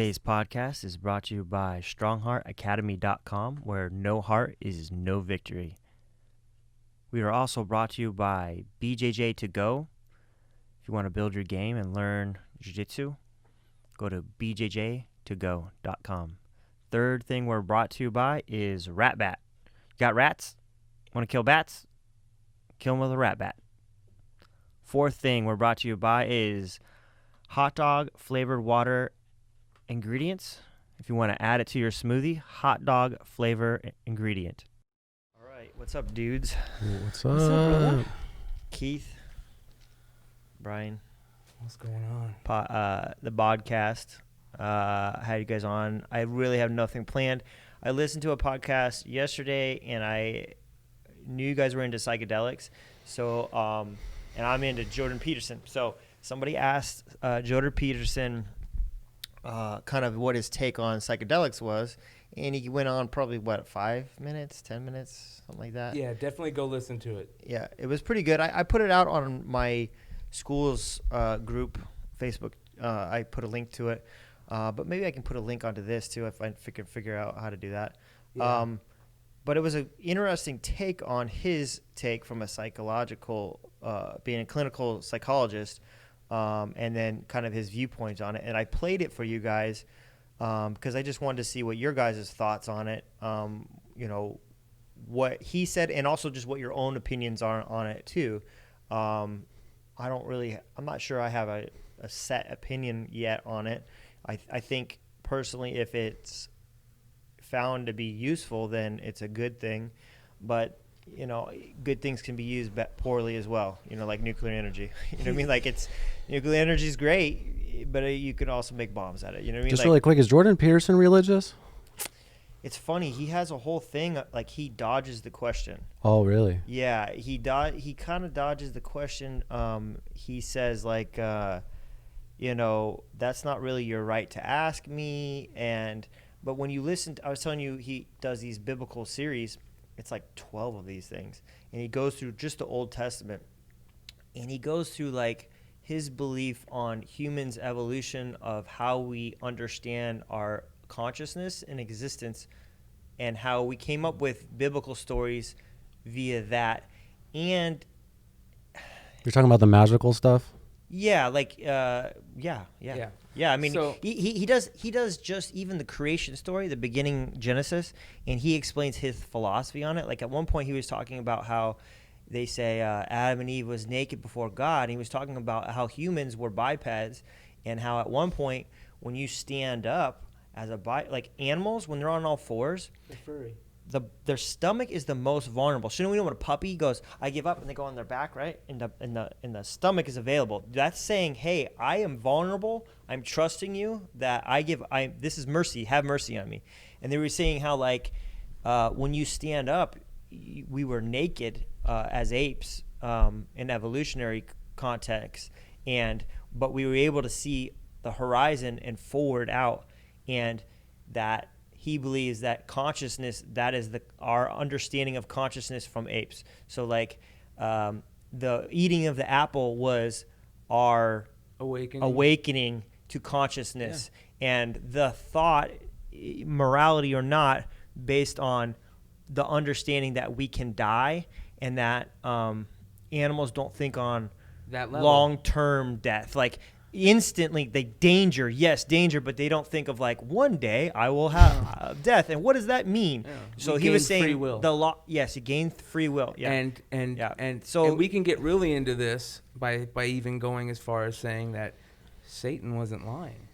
Today's podcast is brought to you by StrongHeartAcademy.com, where no heart is no victory. We are also brought to you by BJJ To Go. If you want to build your game and learn jiu-jitsu, go to bjjtogo.com. Third thing we're brought to you by is Rat Bat. You got rats? Want to kill bats? Kill them with a rat bat. Fourth thing we're brought to you by is hot dog flavored water ingredients. If you want to add it to your smoothie, hot dog flavor ingredient. All right, what's up, dudes? What's up, brother? Keith, Brian. What's going on? The Bogcast. Had you guys on. I really have nothing planned. I listened to a podcast yesterday, and I knew you guys were into psychedelics. So, and I'm into Jordan Peterson. So somebody asked Jordan Peterson kind of what his take on psychedelics was, and he went on probably, 5 minutes, 10 minutes, something like that? Yeah, definitely go listen to it. Yeah, it was pretty good. I put it out on my school's group, Facebook. I put a link to it. But maybe I can put a link onto this, too, if I can figure out how to do that. Yeah. But it was an interesting take on his take from a psychological, being a clinical psychologist, and then kind of his viewpoints on it. And I played it for you guys because I just wanted to see what your guys' thoughts on it, what he said, and also just what your own opinions are on it, too. I'm not sure I have a set opinion yet on it. I think, personally, if it's found to be useful, then it's a good thing. But, good things can be used poorly as well, like nuclear energy. You know what I mean? Like, nuclear energy is great, but you can also make bombs at it. You know what I mean? Just really quick, is Jordan Peterson religious? It's funny. He has a whole thing, like he dodges the question. Oh, really? Yeah, he kind of dodges the question. He says, like, that's not really your right to ask me. But when you listen, I was telling you, he does these biblical series. It's like 12 of these things. And he goes through just the Old Testament. And he goes through, like, his belief on humans' evolution of how we understand our consciousness and existence, and how we came up with biblical stories via that. And you're talking about the magical stuff? Yeah, like yeah. I mean, so, he does just even the creation story, the beginning Genesis, and he explains his philosophy on it. Like, at one point he was talking about how they say Adam and Eve was naked before God. And he was talking about how humans were bipeds, and how at one point when you stand up as like animals, when they're on all fours, they're furry. Their stomach is the most vulnerable. So we know when a puppy goes, I give up, and they go on their back, right? And the stomach is available. That's saying, hey, I am vulnerable. I'm trusting you that this is mercy. Have mercy on me. And they were saying how, like, when you stand up, we were naked as apes in evolutionary context, but we were able to see the horizon and forward out, and that he believes that consciousness, that is our understanding of consciousness from apes. So, like, the eating of the apple was our awakening to consciousness. Yeah. And the thought, morality or not, based on the understanding that we can die, and that animals don't think on that level. Long-term death. Like, instantly, danger, but they don't think of, like, one day I will have death. And what does that mean? Yeah. So he was saying free will. He gained free will. Yeah. And we can get really into this by even going as far as saying that Satan wasn't lying.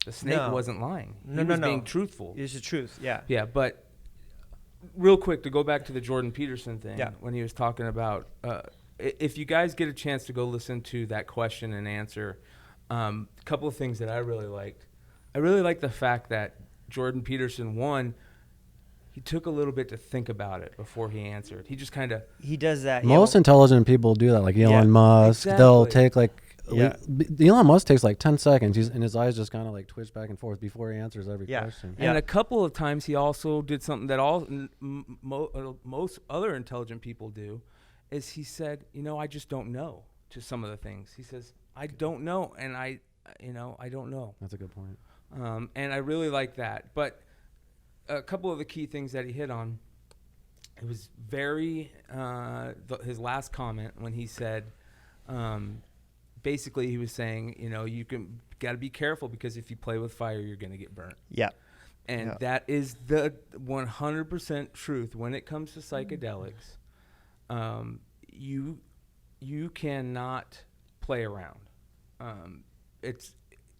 The snake wasn't lying. He was being truthful. It's the truth. Yeah. Yeah, but real quick, to go back to the Jordan Peterson thing, when he was talking about if you guys get a chance to go listen to that question and answer, a couple of things that I really liked. I really liked the fact that Jordan Peterson, he took a little bit to think about it before he answered. He just kind of... He does that. Most intelligent people do that, like Elon Musk. Exactly. They'll take, like... Elon Musk takes, like, 10 seconds, and his eyes just kind of, like, twitch back and forth before he answers every question. And a couple of times he also did something that most other intelligent people do, is he said, I just don't know to some of the things. He says... I don't know, and I don't know. That's a good point. And I really like that. But a couple of the key things that he hit on, it was very, his last comment when he said, basically he was saying, you got to be careful because if you play with fire, you're going to get burnt. Yeah. And that is the 100% truth when it comes to psychedelics. You cannot play around.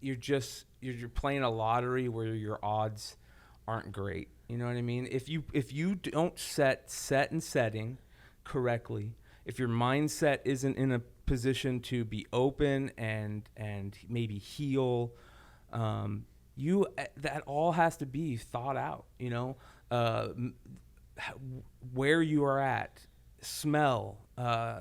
You're playing a lottery where your odds aren't great. You know what I mean? If you don't set and setting correctly, if your mindset isn't in a position to be open and maybe heal, that all has to be thought out. Where you are at, smell,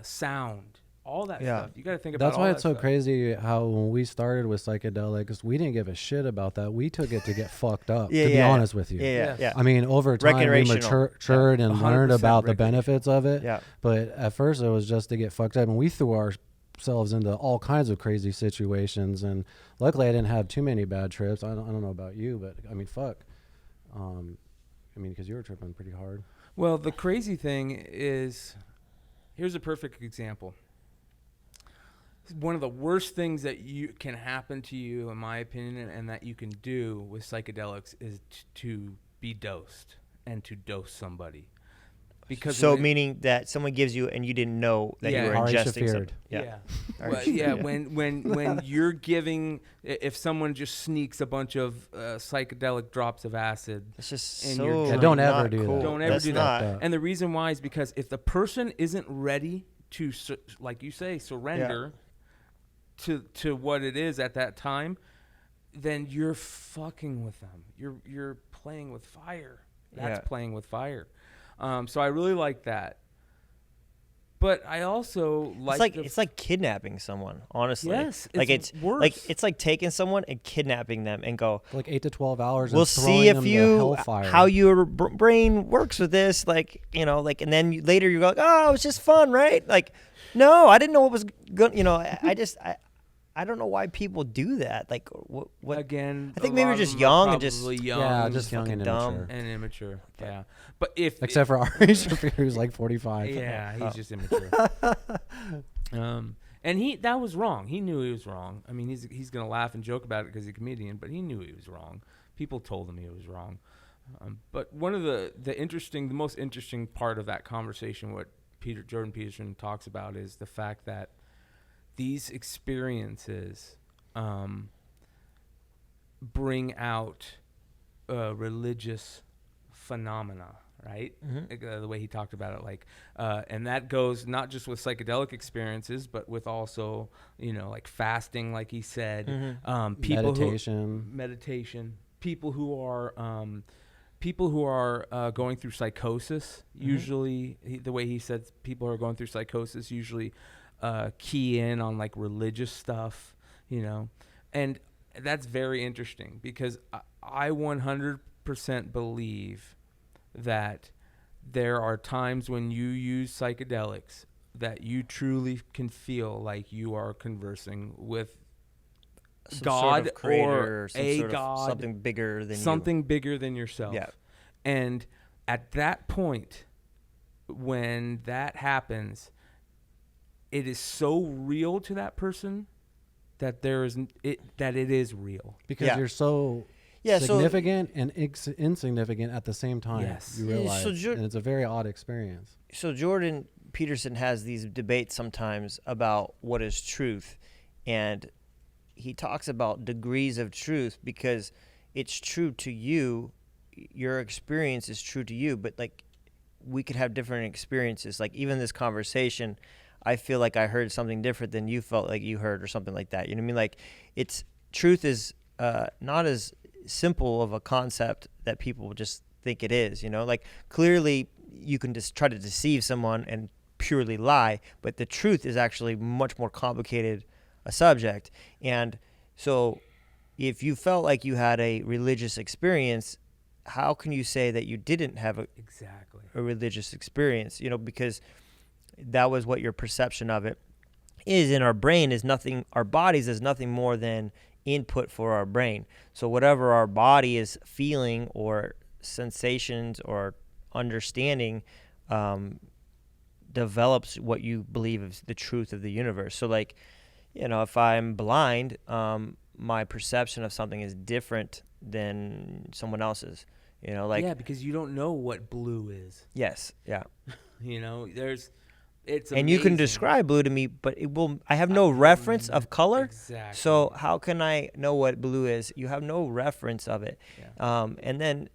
sound, all that stuff. You got to think about. That's why it's so stuff. crazy how when we started with psychedelics, we didn't give a shit about that. We took it to get fucked up. To be honest with you. Yeah. I mean, over time we matured and learned about the benefits of it. Yeah. But at first it was just to get fucked up, and we threw ourselves into all kinds of crazy situations. And luckily, I didn't have too many bad trips. I don't know about you, but I mean, fuck. Because you were tripping pretty hard. Well, the crazy thing is, here's a perfect example. One of the worst things that can happen to you, in my opinion, and that you can do with psychedelics is to be dosed and to dose somebody. Because meaning that someone gives you and you didn't know that you were ingesting something. When you're giving, if someone just sneaks a bunch of psychedelic drops of acid, it's just in so your drink, don't ever do cool. that. Don't ever do not. that. And the reason why is because if the person isn't ready to, like you say, surrender to what it is at that time, then you're fucking with them. You're playing with fire. That's playing with fire. So I really like that. But I also like it's like kidnapping someone, honestly. Yes, it's worse. Like it's like taking someone and kidnapping them and go like 8 to 12 hours. We'll and see if how your brain works with this, and then later you go, oh, it was just fun, right? Like, no, I didn't know what was good. I don't know why people do that. Like, what? Again, I think maybe we're just young and just just young and dumb immature. Yeah, but except for Ari Shafir, who's like 45. Yeah, he's just immature. And that was wrong. He knew he was wrong. I mean, he's gonna laugh and joke about it because he's a comedian, but he knew he was wrong. People told him he was wrong. But one of the most interesting part of that conversation, what Jordan Peterson talks about, is the fact that these experiences bring out religious phenomena, right? Mm-hmm. The way he talked about it, and that goes not just with psychedelic experiences, but with also, like fasting, like he said, people meditation, people who are going through psychosis. Mm-hmm. Usually, the way he said, people who are going through psychosis usually key in on like religious stuff, and that's very interesting because I 100% believe that there are times when you use psychedelics that you truly can feel like you are conversing with some God sort of creator, or a God, something bigger than yourself. Yeah. And at that point, when that happens, it is so real to that person that it is real because you're so significant and insignificant at the same time. Yes, you realize, and it's a very odd experience. So Jordan Peterson has these debates sometimes about what is truth, and he talks about degrees of truth because it's true to you, your experience is true to you, but like we could have different experiences. Like even this conversation, I feel like I heard something different than you felt like you heard or something like that. You know what I mean? Like truth is not as simple of a concept that people just think it is, like clearly you can just try to deceive someone and purely lie, but the truth is actually much more complicated a subject. And so if you felt like you had a religious experience, how can you say that you didn't have a religious experience? Because that was what your perception of it is. In our brain is nothing, our bodies is nothing more than input for our brain. So whatever our body is feeling or sensations or understanding develops what you believe is the truth of the universe. So like, if I'm blind, my perception of something is different than someone else's. Because you don't know what blue is. Yes, yeah. It's and amazing. You can describe blue to me, but I have no reference of color. Exactly. So how can I know what blue is? You have no reference of it. Yeah. And then,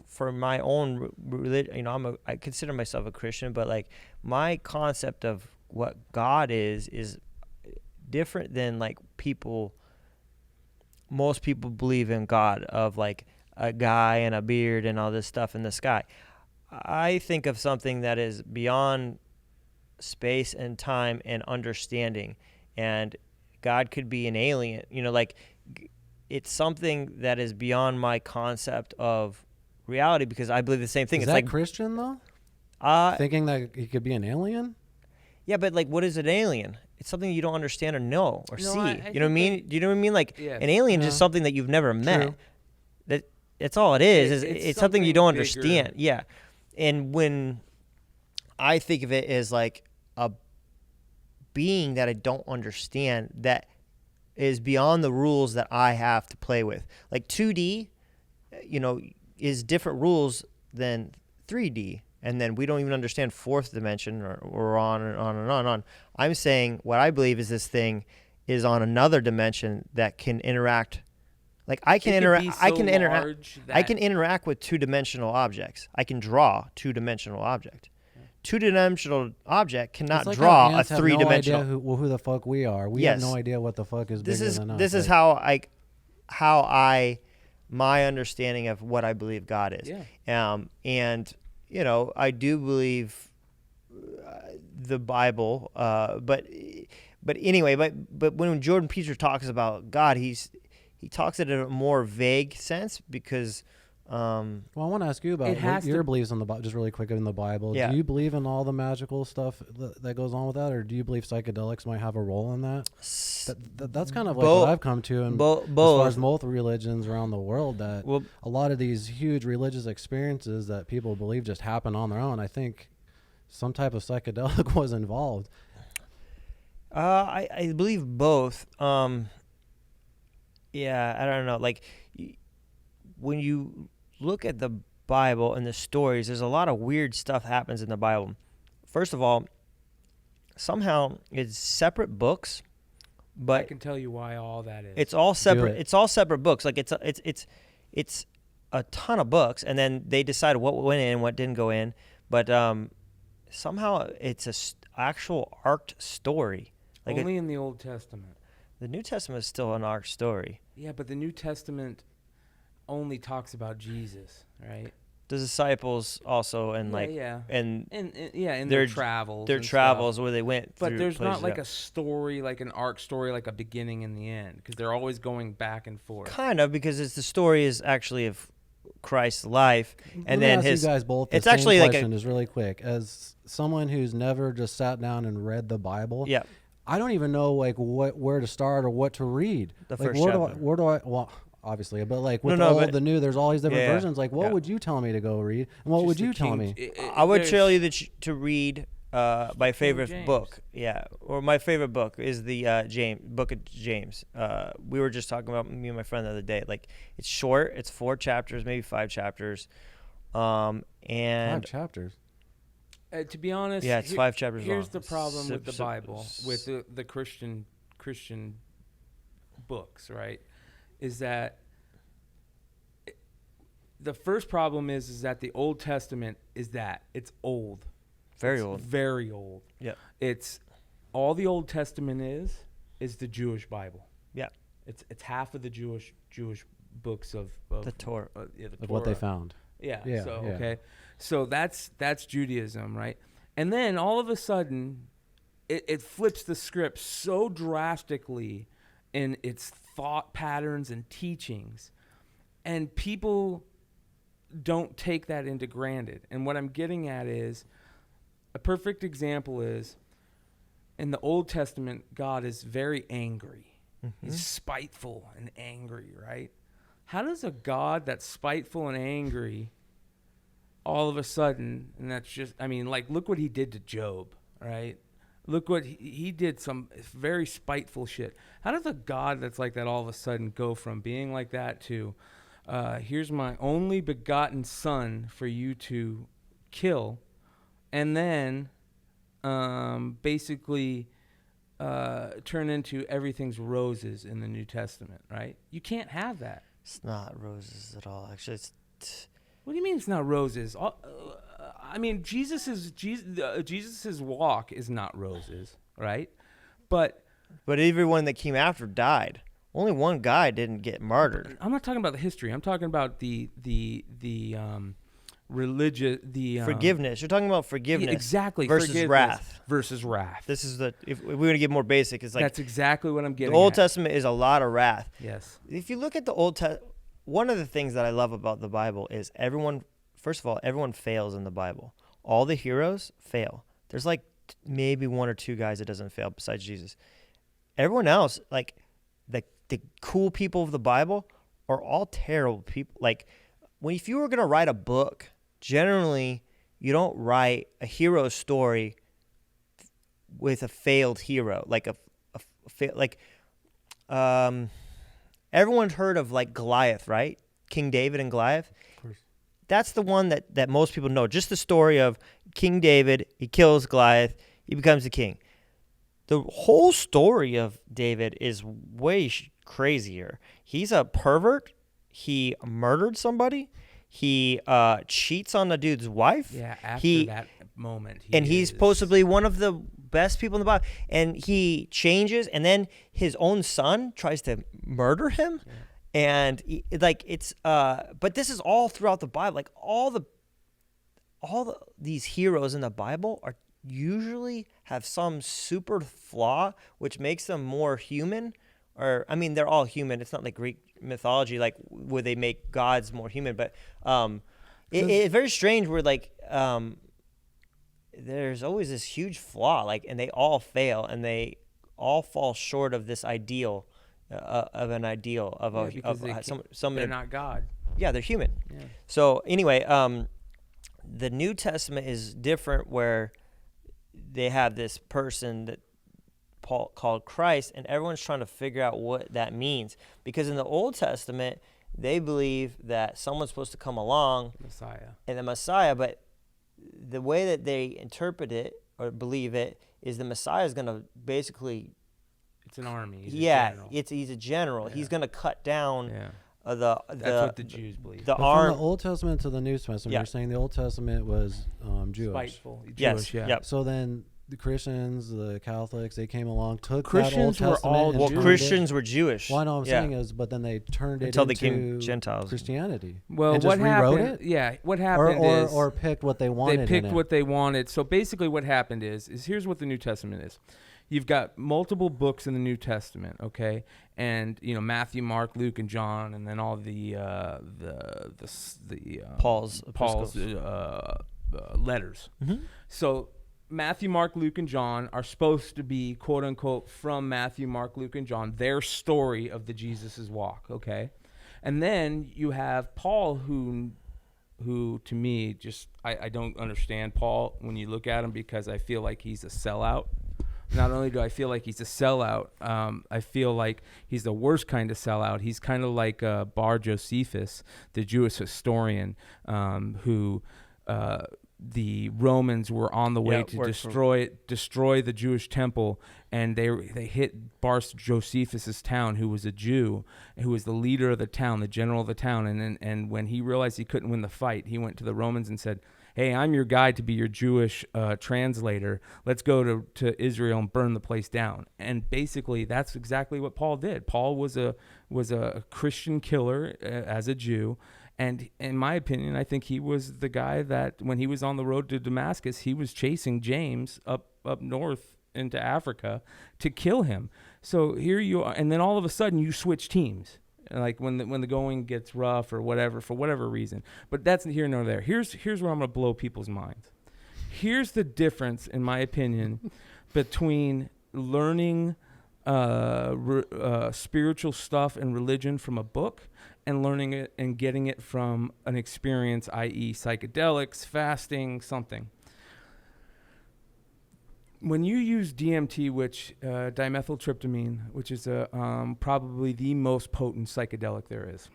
for my own religion, I consider myself a Christian, but like my concept of what God is different than like most people believe in God of like a guy and a beard and all this stuff in the sky. I think of something that is beyond space and time and understanding, and God could be an alien. It's something that is beyond my concept of reality, because I believe the same thing. Is it's that like Christian though? Thinking that he could be an alien? Yeah, but like, what is an alien? It's something you don't understand or know or see. You know what I mean? Do you know what I mean? Like, an alien is just something that you've never met. That's all it is. It's something you don't understand. Yeah. And when I think of it as like a being that I don't understand, that is beyond the rules that I have to play with. Like 2D, is different rules than 3D. And then we don't even understand fourth dimension, or on and on and on and on. I'm saying what I believe is this thing is on another dimension that can interact. Like I can interact. I can interact with two-dimensional objects. I can draw two-dimensional object. Two-dimensional object cannot draw a three-dimensional. Have no idea who the fuck we are. We have no idea what the fuck is bigger than us. This is my understanding of what I believe God is. Yeah. And I do believe the Bible. But when Jordan Peterson talks about God, he talks it in a more vague sense, because well, I want to ask you about your beliefs on just really quick in the Bible. Yeah. Do you believe in all the magical stuff that goes on with that, or do you believe psychedelics might have a role in that? That's kind of like what I've come to, and as far as both religions around the world, that a lot of these huge religious experiences that people believe just happen on their own. I think some type of psychedelic was involved. I believe both. Yeah, I don't know. Like, when you look at the Bible and the stories, there's a lot of weird stuff happens in the Bible. First of all, somehow it's separate books, but I can tell you why all that is. It's all separate. It's all separate books. Like it's a ton of books, and then they decide what went in and what didn't go in. But somehow it's a actual arced story. Like only in the Old Testament. The New Testament is still an arced story. Yeah, but the New Testament only talks about Jesus, right? The disciples also, and their travels. Their travels where they went. But there's not like a story, like an arc story, like a beginning and the end, because they're always going back and forth. Kind of, because the story is actually of Christ's life, and Let then me ask you guys both. It's actually question is really quick. As someone who's never just sat down and read the Bible, yeah, I don't even know like where to start or what to read. The like first where do I well, obviously, but like with the old, the new, there's all these different versions. Like, what would you tell me to go read, and what would you tell me? I would tell you to read my favorite book. Yeah, or my favorite book is the book of James. We were just talking about, me and my friend the other day. Like, it's short. It's 4 chapters, maybe 5 chapters. And 5 chapters. To be honest, it's 5 chapters Here's long. the problem with the Bible, with the Christian books, right? Is that the first problem is that the Old Testament it's old. Very old. Very old. Yeah. It's all the Old Testament is the Jewish Bible. Yeah. It's half of the Jewish books of the Torah. The of what they found. Yeah. Okay. So that's Judaism, right? And then all of a sudden it flips the script so drastically in its thought patterns and teachings, and people don't take that into granted. And what I'm getting at is, a perfect example is, in the Old Testament, God is very angry. Mm-hmm. He's spiteful and angry, right? How does a God that's spiteful and angry all of a sudden, and that's just, I mean, like, look what he did to Job, right? Look what he did, some very spiteful shit. How does a God that's like that all of a sudden go from being like that to, here's my only begotten son for you to kill, and then basically turn into everything's roses in the New Testament, right? You can't have that. It's not roses at all. Actually, What do you mean it's not roses? I mean, Jesus's walk is not roses, right? But everyone that came after died. Only one guy didn't get martyred. I'm not talking about the history. I'm talking about the religious, forgiveness. You're talking about forgiveness, exactly, versus wrath. Versus wrath. This is if we're going to get more basic, it's like that's exactly what I'm getting. The Old Testament is a lot of wrath. Yes. If you look at the Old Testament, one of the things that I love about the Bible is everyone fails in the Bible. All the heroes fail. There's like maybe one or two guys that doesn't fail besides Jesus. Everyone else, like the cool people of the Bible, are all terrible people. Like if you were going to write a book, generally you don't write a hero story with a failed hero, like everyone's heard of like Goliath, right? King David and Goliath. Of course. That's the one that most people know. Just the story of King David, he kills Goliath, he becomes the king. The whole story of David is way crazier. He's a pervert. He murdered somebody. He cheats on the dude's wife. Yeah, after that moment. He's supposedly one of the best people in the Bible. And he changes, and then his own son tries to murder him. Yeah. And but this is all throughout the Bible. Like these heroes in the Bible are usually have some super flaw, which makes them more human. Or, I mean, they're all human. It's not like Greek mythology, like where they make gods more human. But it's very strange where, like, there's always this huge flaw, like, and they all fail, and they all fall short of this ideal, somebody. They're not God. Yeah, they're human. Yeah. So anyway, the New Testament is different, where they have this person that Paul called Christ, and everyone's trying to figure out what that means, because in the Old Testament they believe that someone's supposed to come along, the Messiah, but the way that they interpret it or believe it is the Messiah is going to basically, it's an army. He's a general. Yeah. He's going to cut down. Yeah. That's what the Jews believe. From the Old Testament to the New Testament, you're saying the Old Testament was Jewish. Spiteful. Yes. Jewish, yeah. Yep. So then the Christians, the Catholics, they came along, took Christians that Old Testament. Well, Christians were Jewish. Well, I know what I'm saying is, but then they turned it until they into became Gentiles. Christianity. Well, and just rewrote it? Yeah, what happened is or picked what they wanted. They picked what they wanted. So basically, what happened is here's what the New Testament is. You've got multiple books in the New Testament, okay, and Matthew, Mark, Luke, and John, and then all the Paul's letters. Mm-hmm. So Matthew, Mark, Luke, and John are supposed to be, quote unquote, from Matthew, Mark, Luke, and John, their story of the Jesus's walk, okay, and then you have Paul, who to me just I don't understand Paul when you look at him, because I feel like he's a sellout. Not only do I feel like he's a sellout, I feel like he's the worst kind of sellout. He's kind of like Bar Josephus, the Jewish historian, who the Romans were on the way to destroy the Jewish temple, and they hit Bar Josephus's town, who was a Jew, who was the leader of the town, the general of the town, and when he realized he couldn't win the fight, he went to the Romans and said, "Hey, I'm your guy to be your Jewish translator. Let's go to Israel and burn the place down." And basically, that's exactly what Paul did. Paul was a Christian killer as a Jew, and in my opinion, I think he was the guy that when he was on the road to Damascus, he was chasing James up north into Africa to kill him. So here you are, and then all of a sudden you switch teams. Like when the going gets rough or whatever, for whatever reason. But that's here nor there. Here's where I'm going to blow people's minds. Here's the difference, in my opinion, between learning spiritual stuff and religion from a book and learning it and getting it from an experience, i.e. psychedelics, fasting, something. When you use DMT, which dimethyltryptamine, which is probably the most potent psychedelic there is,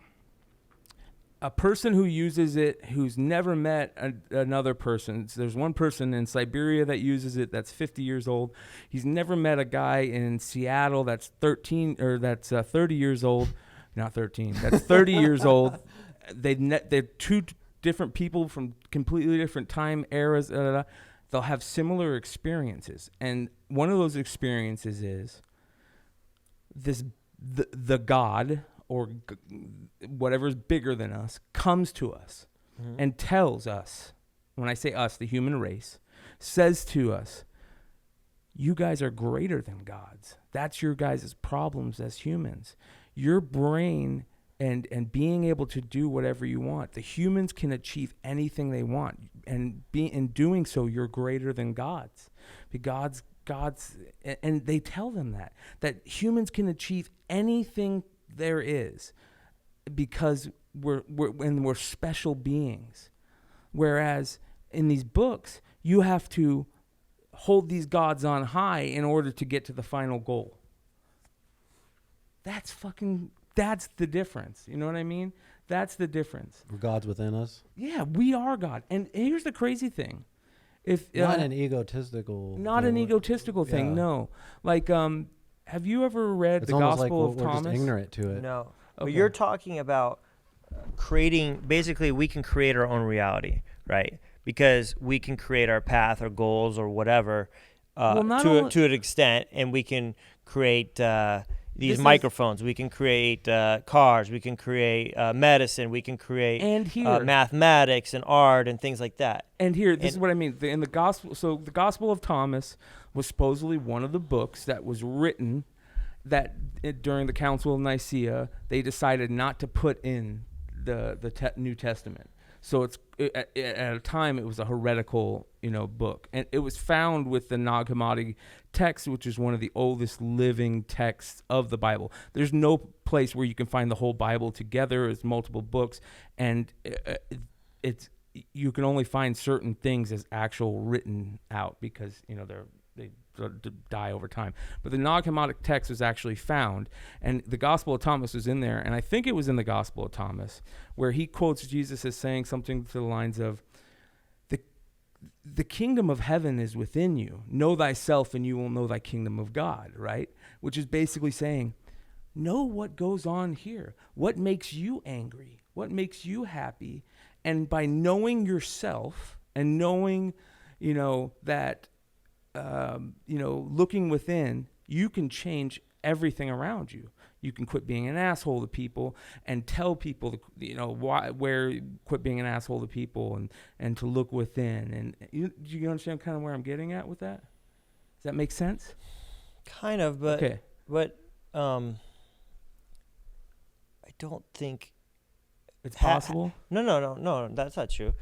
a person who uses it who's never met another person, so there's one person in Siberia that uses it that's 50 years old. He's never met a guy in Seattle that's 30 years old. Not 13. That's 30 years old. They're two different people from completely different time eras. They'll have similar experiences, and one of those experiences is the God or whatever's bigger than us comes to us and tells us. When I say us, the human race says to us, "You guys are greater than gods. That's your guys' problems as humans. Your brain and being able to do whatever you want. The humans can achieve anything they want, and in doing so, you're greater than gods. Gods, and they tell them that humans can achieve anything there is because we're special beings. Whereas in these books, you have to hold these gods on high in order to get to the final goal. That's the difference. You know what I mean? That's the difference. God's within us. Yeah, we are God. And here's the crazy thing. Not an egotistical thing, yeah. No. Like, have you ever read the Gospel of Thomas? We're just ignorant to it. No. Okay. But you're talking about basically we can create our own reality, right? Because we can create our path or goals or whatever to an extent, and we can create these microphones. We can create cars. We can create medicine. We can create mathematics and art and things like that. And this is what I mean. In the gospel, so the Gospel of Thomas was supposedly one of the books that was written that during the Council of Nicaea they decided not to put in the New Testament. So at a time it was a heretical, book, and it was found with the Nag Hammadi text, which is one of the oldest living texts of the Bible. There's no place where you can find the whole Bible together. It's multiple books, and you can only find certain things as actual written out because they die over time. But the Nag Hammadi text was actually found, and the Gospel of Thomas was in there, and I think it was in the Gospel of Thomas where he quotes Jesus as saying something to the lines of, the kingdom of heaven is within you. Know thyself and you will know thy kingdom of God, right? Which is basically saying, know what goes on here. What makes you angry? What makes you happy? And by knowing yourself and knowing, that looking within, you can change everything around you. You can quit being an asshole to people and tell people, quit being an asshole to people and to look within. And you understand kind of where I'm getting at with that? Does that make sense? Kind of, but okay. But I don't think it's possible. No, that's not true.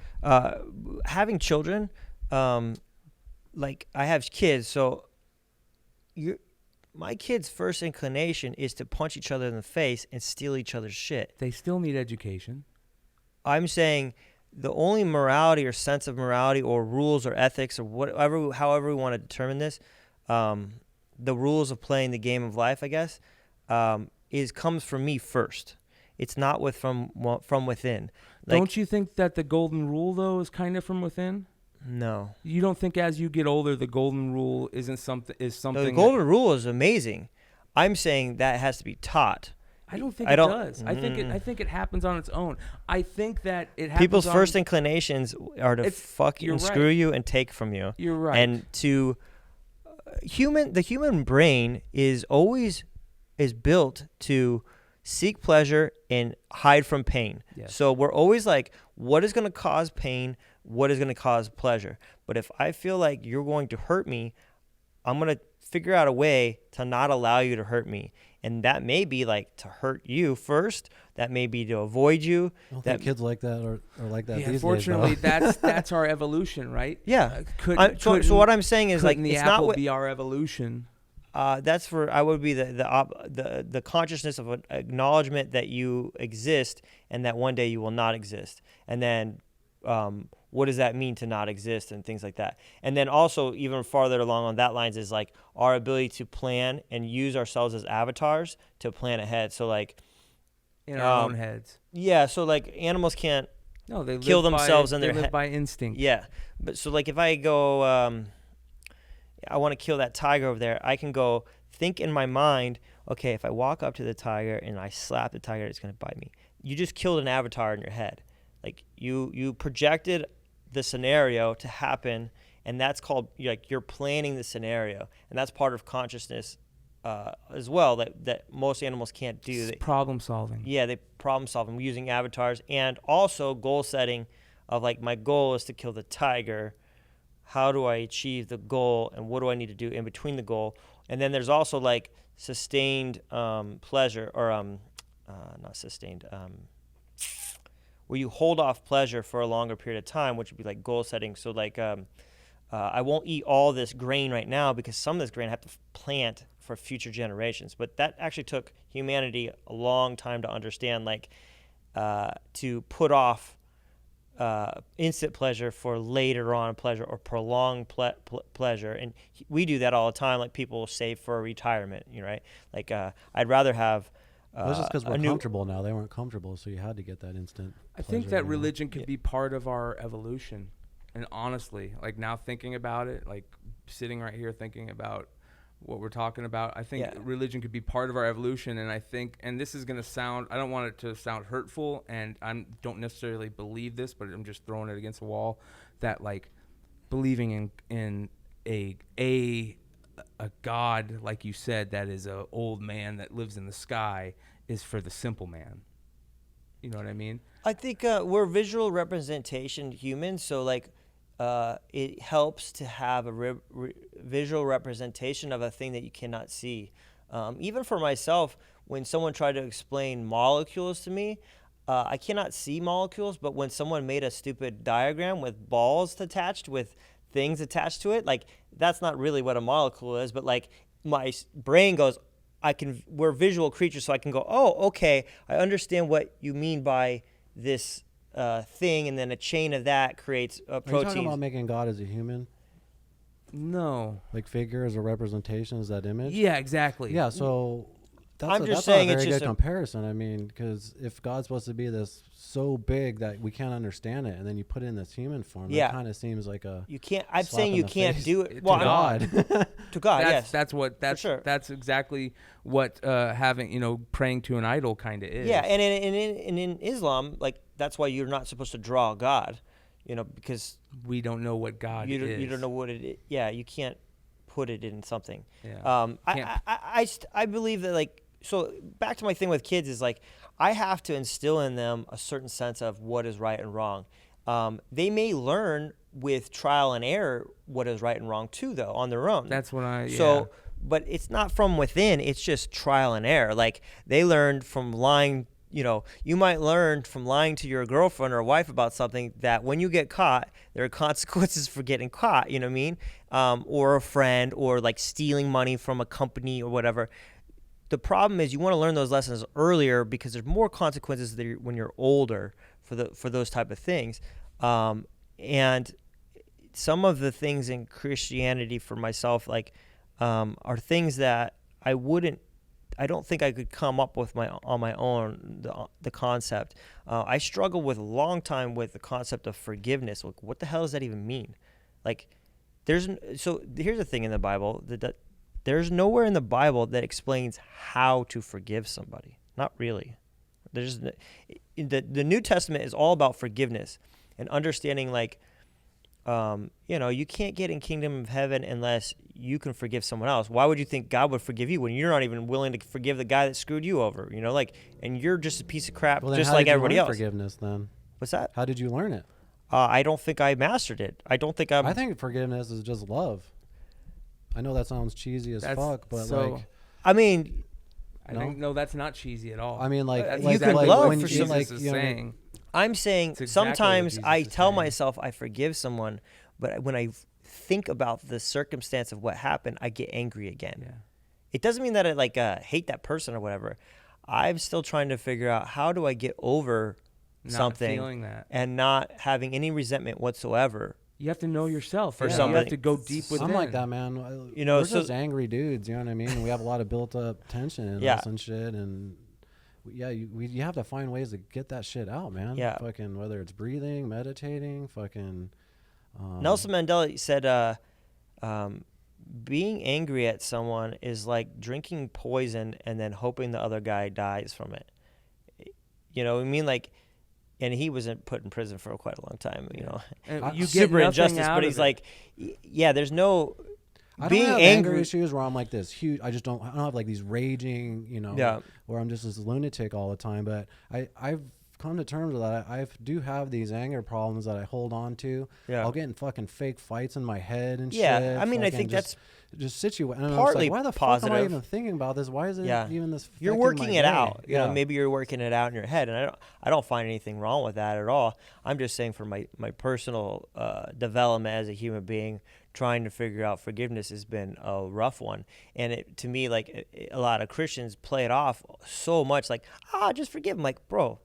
Having children, like I have kids, so my kids' first inclination is to punch each other in the face and steal each other's shit. They still need education. I'm saying the only morality or sense of morality or rules or ethics or however we want to determine this, the rules of playing the game of life, I guess, comes from me first. It's not from within. Don't you think that the golden rule though is kind of from within? No. You don't think as you get older the golden rule is something? No, the golden rule is amazing. I'm saying that has to be taught. I don't think it does. I think it happens on its own. I think that it happens. People's first inclinations are to fucking screw you and take from you. You're right. And the human brain is built to seek pleasure and hide from pain. Yes. So we're always like, what is going to cause pain? What is going to cause pleasure? But if I feel like you're going to hurt me, I'm going to figure out a way to not allow you to hurt me. And that may be like to hurt you first. That may be to avoid you. I don't think kids like that or like that these unfortunately, days. that's our evolution, right? Yeah. So what I'm saying is like the it's apple not be our evolution. I would be the consciousness of an acknowledgement that you exist and that one day you will not exist. And then what does that mean to not exist and things like that. And then also even farther along on that lines is like our ability to plan and use ourselves as avatars to plan ahead. So like in our own heads. Yeah. So like animals can't they kill themselves in their head. They live by instinct. Yeah. But so like if I go, I want to kill that tiger over there, I can go think in my mind, okay, if I walk up to the tiger and I slap the tiger, it's going to bite me. You just killed an avatar in your head. Like you projected the scenario to happen, and that's called, like, you're planning the scenario, and that's part of consciousness as well that most animals can't do. Problem solving. Yeah, they problem solving using avatars, and also goal setting of like, my goal is to kill the tiger. How do I achieve the goal, and what do I need to do in between the goal? And then there's also like sustained pleasure, or not sustained, where you hold off pleasure for a longer period of time, which would be like goal setting. So like I won't eat all this grain right now because some of this grain I have to plant for future generations. But that actually took humanity a long time to understand, like to put off instant pleasure for later on pleasure, or prolonged pleasure. And we do that all the time. Like people save for retirement, right? Like I'd rather have that's just because we're comfortable now. They weren't comfortable, so you had to get that instant I think that religion could be part of our evolution. And honestly, like now thinking about it, like sitting right here thinking about what we're talking about, I think religion could be part of our evolution. And I think, and this is going to sound, I don't want it to sound hurtful, and I don't necessarily believe this, but I'm just throwing it against the wall, that like believing in a God, like you said, that is a old man that lives in the sky, is for the simple man. You know what I mean? I think we're visual representation humans, so like it helps to have a visual representation of a thing that you cannot see. Even for myself, when someone tried to explain molecules to me, I cannot see molecules, but when someone made a stupid diagram with balls attached with things attached to it, like that's not really what a molecule is, but like my brain goes, we're visual creatures, so I can go, oh, okay, I understand what you mean by this thing, and then a chain of that creates proteins. Are you talking about making God as a human? No. Like figure as a representation, is that image? Yeah, exactly. Yeah, so that's saying not a it's very just good comparison. I mean, because if God's supposed to be this so big that we can't understand it, and then you put it in this human form, it kind of seems like a you can't. I'm saying you can't do it. Well, to God. To God, yes. That's exactly what having praying to an idol kind of is. Yeah, and in Islam, like that's why you're not supposed to draw God, because we don't know what God is. You don't know what it is. Yeah, you can't put it in something. Yeah. I believe that, like, so back to my thing with kids is like I have to instill in them a certain sense of what is right and wrong. They may learn with trial and error what is right and wrong too, though, on their own. That's what but it's not from within. It's just trial and error. Like they learned from lying. You might learn from lying to your girlfriend or wife about something that when you get caught, there are consequences for getting caught. You know what I mean? Or a friend, or like stealing money from a company or whatever. The problem is you want to learn those lessons earlier because there's more consequences when you're older for those type of things. And some of the things in Christianity for myself, like, are things that I don't think I could come up with on my own, the concept. I struggled with a long time with the concept of forgiveness. Like, what the hell does that even mean? Like, so here's the thing in the Bible, that there's nowhere in the Bible that explains how to forgive somebody. Not really. The New Testament is all about forgiveness and understanding, like, you can't get in kingdom of heaven unless you can forgive someone else. Why would you think God would forgive you when you're not even willing to forgive the guy that screwed you over? And you're just a piece of crap, just like everybody else. Forgiveness, then. What's that? How did you learn it? I don't think I mastered it. I think forgiveness is just love. I know that sounds cheesy as fuck, but I think that's not cheesy at all. I mean, like, you can love when for you something. saying. I'm saying exactly sometimes I tell myself I forgive someone, but when I think about the circumstance of what happened, I get angry again. Yeah. it doesn't mean that I like hate that person or whatever. I'm still trying to figure out how do I get over something feeling that and not having any resentment whatsoever. You have to know yourself. For something. You have to go deep within. I'm like that, man. You know, we're just angry dudes. You know what I mean? And we have a lot of built-up tension in us and shit. And you have to find ways to get that shit out, man. Yeah. Fucking whether it's breathing, meditating, fucking. Nelson Mandela said, being angry at someone is like drinking poison and then hoping the other guy dies from it. You know what I mean? Like, and he wasn't put in prison for quite a long time, you know. And you super get injustice, but he's like, yeah, there's no being have angry anger issues where I'm like this huge. I don't have like these raging, you know, where I'm just this lunatic all the time. But I've come to terms with that. I do have these anger problems that I hold on to. Yeah. I'll get in fucking fake fights in my head and shit. Yeah, I mean, I think that's just situation. Partly why the positive. fuck am I even thinking about this? Why is it even this? You're working it out. You know, maybe you're working it out in your head, and I don't find anything wrong with that at all. I'm just saying for my personal development as a human being, trying to figure out forgiveness has been a rough one. And to me, like a lot of Christians play it off so much, like just forgive him. Like, bro,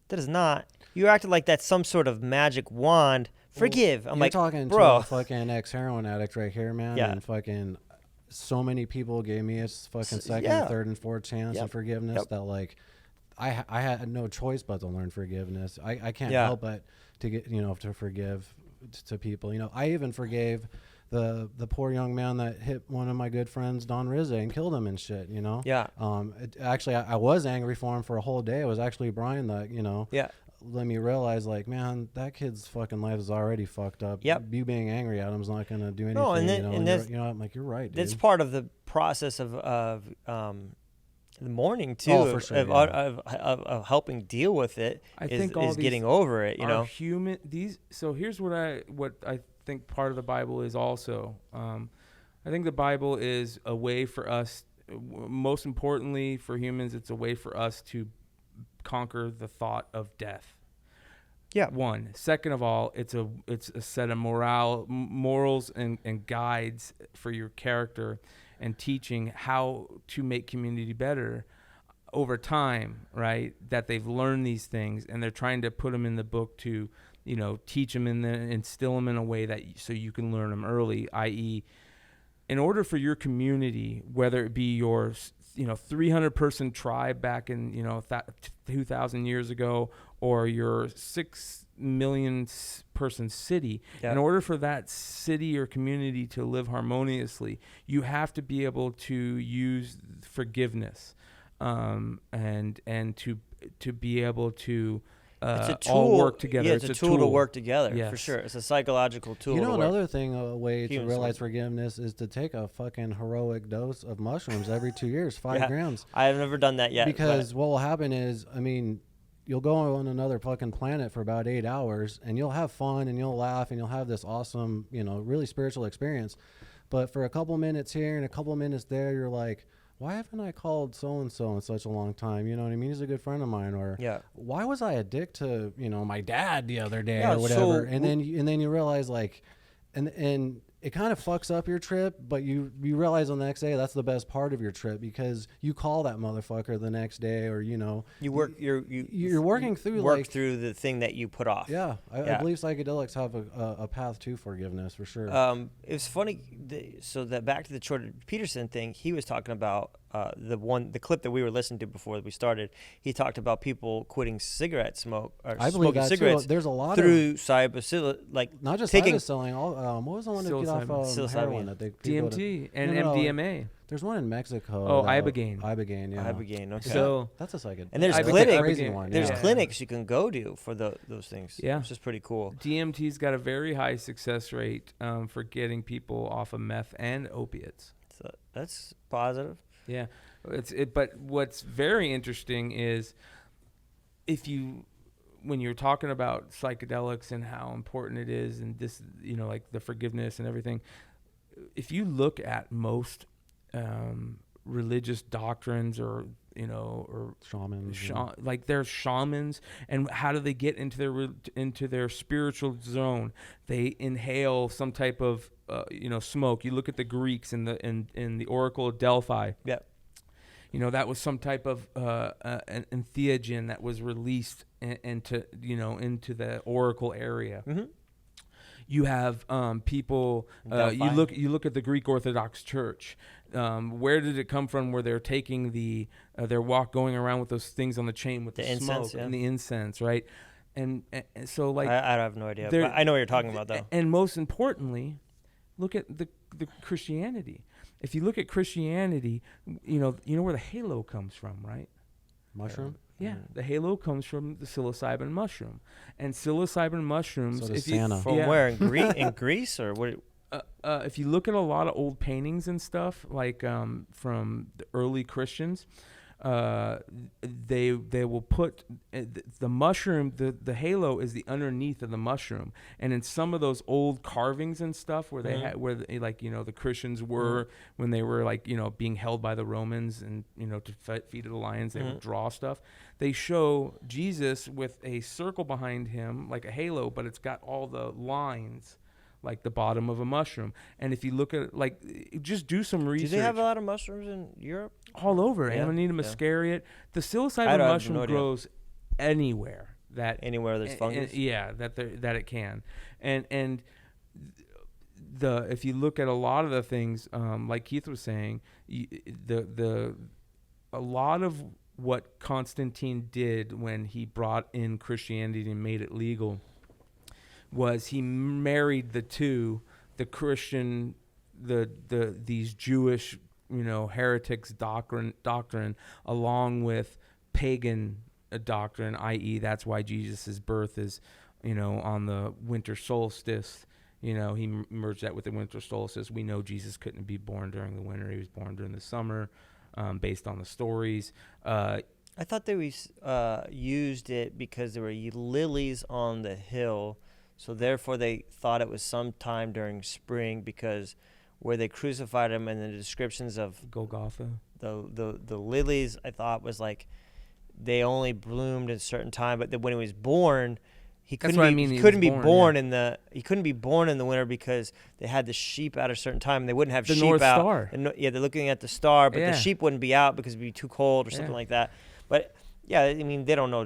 that is not. You're acting like that's some sort of magic wand. Forgive. I'm like, talking bro, to a fucking ex-heroin addict right here, man. Yeah. And fucking so many people gave me a fucking second, third, and fourth chance of forgiveness that like I had no choice but to learn forgiveness. I can't help but to get to forgive to people. You know, I even forgave the poor young man that hit one of my good friends, Don Rizzo, and killed him and shit. You know. Yeah. Actually, I was angry for him for a whole day. It was actually Brian that let me realize, like, man, that kid's fucking life is already fucked up. Yep. You being angry at him is not going to do anything. No, I'm like, you're right, dude. That's part of the process of the mourning too. Oh, for sure, of helping deal with it. I think all is getting over it. You know, human. So here's what I think part of the Bible is also. I think the Bible is a way for us. Most importantly, for humans, it's a way for us to conquer the thought of death. Yeah. One. Second of all, it's a set of morals and guides for your character and teaching how to make community better over time, right? That they've learned these things and they're trying to put them in the book to, teach them and instill them in a way that so you can learn them early, i.e., in order for your community, whether it be your 300 person tribe back in 2,000 years ago, or your 6 million person city, in order for that city or community to live harmoniously, you have to be able to use forgiveness, and to be able to it's a tool. All work together. Yeah, it's a tool to work together, for sure. It's a psychological tool. Another thing, a way to realize forgiveness is to take a fucking heroic dose of mushrooms every 2 years, 5 grams. I have never done that yet. Because what will happen is, you'll go on another fucking planet for about 8 hours, and you'll have fun, and you'll laugh, and you'll have this awesome, really spiritual experience. But for a couple minutes here and a couple minutes there, you're like, why haven't I called so-and-so in such a long time? You know what I mean? He's a good friend of mine. Or why was I a dick to, my dad the other day or whatever? And then you realize, like, and it kind of fucks up your trip, but you realize on the next day that's the best part of your trip because you call that motherfucker the next day, or you're working through the thing that you put off. Yeah, I believe psychedelics have a path to forgiveness for sure. It was funny. So that back to the Jordan Peterson thing, he was talking about the clip that we were listening to before we started. He talked about people quitting cigarette smoke or I smoking believe that cigarettes. Too. There's a lot through psilocybin, like not just taking selling. What was the one that get off heroin that they DMT and MDMA. There's one in Mexico. Oh, Ibogaine. Ibogaine, yeah. Ibogaine, okay. So that's a psychedelic. And there's clinics you can go to for those things. Yeah, which is pretty cool. DMT's got a very high success rate for getting people off of meth and opiates. So that's positive. Yeah, but what's very interesting is when you're talking about psychedelics and how important it is, and this, like the forgiveness and everything, if you look at most religious doctrines or or shamans. Like they're shamans, and how do they get into their spiritual zone? They inhale some type of smoke. You look at the Greeks in the Oracle of Delphi. Yeah. That was some type of an entheogen that was released into the Oracle area. Mm-hmm. You have people. You look at the Greek Orthodox Church. Where did it come from? Where they're taking their going around with those things on the chain with the smoke and the incense, right? And so like I have no idea, but I know what you're talking about though. And most importantly, look at the Christianity. If you look at Christianity, you know where the halo comes from, right? Mushroom. Yeah, the halo comes from the psilocybin mushroom, and psilocybin mushrooms. So does Santa. From where in Greece or what? If you look at a lot of old paintings and stuff, like from the early Christians, they will put the mushroom. The halo is the underneath of the mushroom, and in some of those old carvings and stuff where they had the Christians were when they were being held by the Romans and to feed the lions, they would draw stuff. They show Jesus with a circle behind him like a halo, but it's got all the lines like the bottom of a mushroom. And if you look at just do some research. Do they have a lot of mushrooms in Europe? All over. Amanita muscariot. The psilocybin mushroom grows anywhere there's fungus. That it can. And if you look at a lot of the things, like Keith was saying, a lot of what Constantine did when he brought in Christianity and made it legal was he married the Christian, these Jewish, heretics doctrine along with pagan doctrine, i.e. that's why Jesus' birth is, on the winter solstice. He merged that with the winter solstice. We know Jesus couldn't be born during the winter. He was born during the summer, based on the stories. I thought they used it because there were lilies on the hill. So therefore, they thought it was sometime during spring because where they crucified him and the descriptions of Golgotha, the lilies, I thought was like they only bloomed at a certain time. But then when he was born, he couldn't be born in the winter because they had the sheep out at a certain time and they wouldn't have the sheep North out. Star. They're looking at the star, but the sheep wouldn't be out because it'd be too cold or something like that. But yeah, they don't know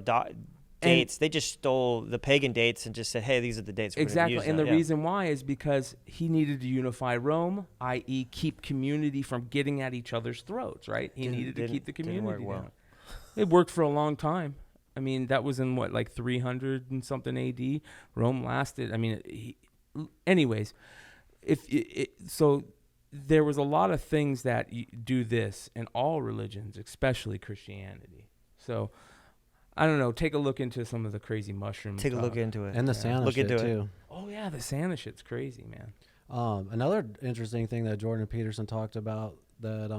dates. They just stole the pagan dates and just said, "Hey, these are the dates." Exactly, and the reason why is because he needed to unify Rome, i.e., keep community from getting at each other's throats. Right? He needed to keep the community down. It worked for a long time. I mean, that was in 300 and something AD. Rome lasted. I mean, anyways, so there was a lot of things that do this in all religions, especially Christianity. So. I don't know. Take a look into some of the crazy mushrooms. Take a look into it. And the Santa shit, too. Oh, yeah. The Santa shit's crazy, man. Another interesting thing that Jordan Peterson talked about that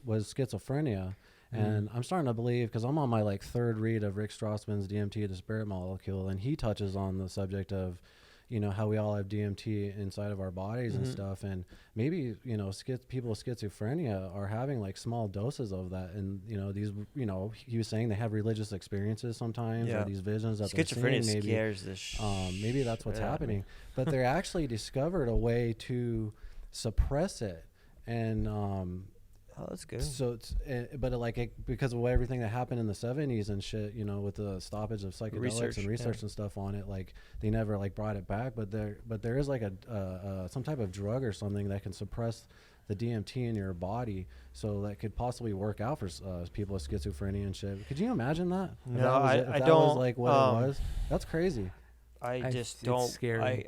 was schizophrenia. And I'm starting to believe, because I'm on my third read of Rick Strassman's DMT, the Spirit Molecule, and he touches on the subject of, how we all have DMT inside of our bodies and stuff. And maybe, people with schizophrenia are having small doses of that. And, these, he was saying they have religious experiences sometimes or these visions that schizophrenia they're seeing. Scares the shit. Maybe that's what's happening. But they actually discovered a way to suppress it. And, oh, that's good. So it's, because of everything that happened in the 70s and shit, with the stoppage of psychedelics and research and stuff on it, they never brought it back. But there is some type of drug or something that can suppress the DMT in your body, so that could possibly work out for people with schizophrenia and shit. Could you imagine that? No, I don't. That was what it was. That's crazy. I just don't. It's scary.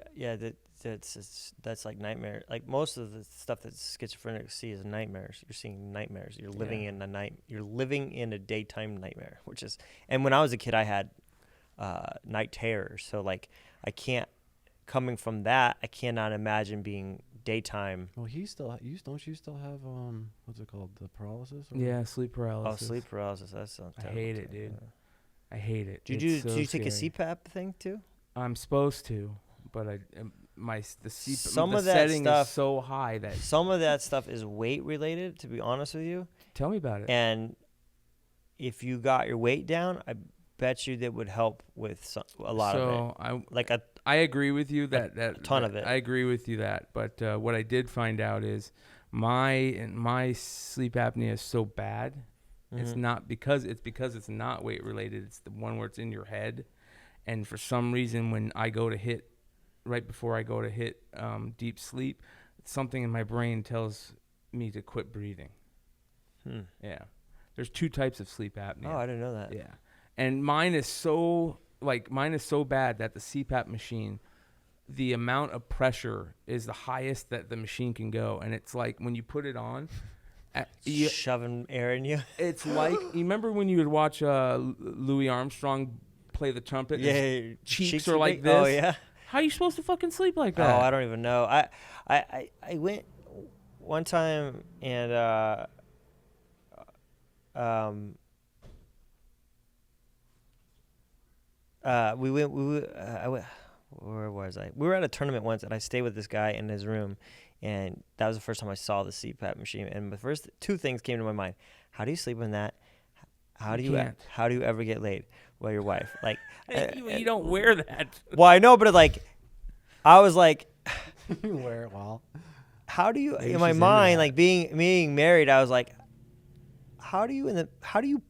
That's like nightmare. Like most of the stuff that schizophrenics see is nightmares. You're seeing nightmares. You're living in a night. You're living in a daytime nightmare, which is. And when I was a kid, I had night terrors. So I can't. Coming from that, I cannot imagine being daytime. Well, don't you still have what's it called, the paralysis? Yeah, sleep paralysis. Oh, sleep paralysis. That sounds terrible. I hate it, dude. I hate it. Did you take a CPAP thing too? I'm supposed to, but the setting is so high that some of that stuff is weight related. To be honest with you, Tell me about it. And if you got your weight down, I bet you that would help with a lot of it. I agree with you that a ton of it. I agree with you that. But what I did find out is my sleep apnea is so bad. Mm-hmm. It's because it's not weight related. It's the one where it's in your head. And for some reason, when I go to hit, right before I go to hit deep sleep, something in my brain tells me to quit breathing. Yeah. There's 2 types of sleep apnea. Oh, I didn't know that. Yeah. And mine is so bad that the CPAP machine, the amount of pressure is the highest that the machine can go. And it's like when you put it on, shoving air in you. It's like, you remember when you would watch Louis Armstrong play the trumpet? Yeah. Cheeks are like this. Oh, yeah. How are you supposed to fucking sleep like that? Oh, I don't even know. I went one time and where was I? We were at a tournament once, and I stayed with this guy in his room, and that was the first time I saw the CPAP machine. And the first 2 things came to my mind: how do you sleep in that? How do you ever get laid? Well, your wife, like you don't wear that. Well, I know, but I was like, you wear it well. How do you? Maybe in my mind, like being married, I was like, how do you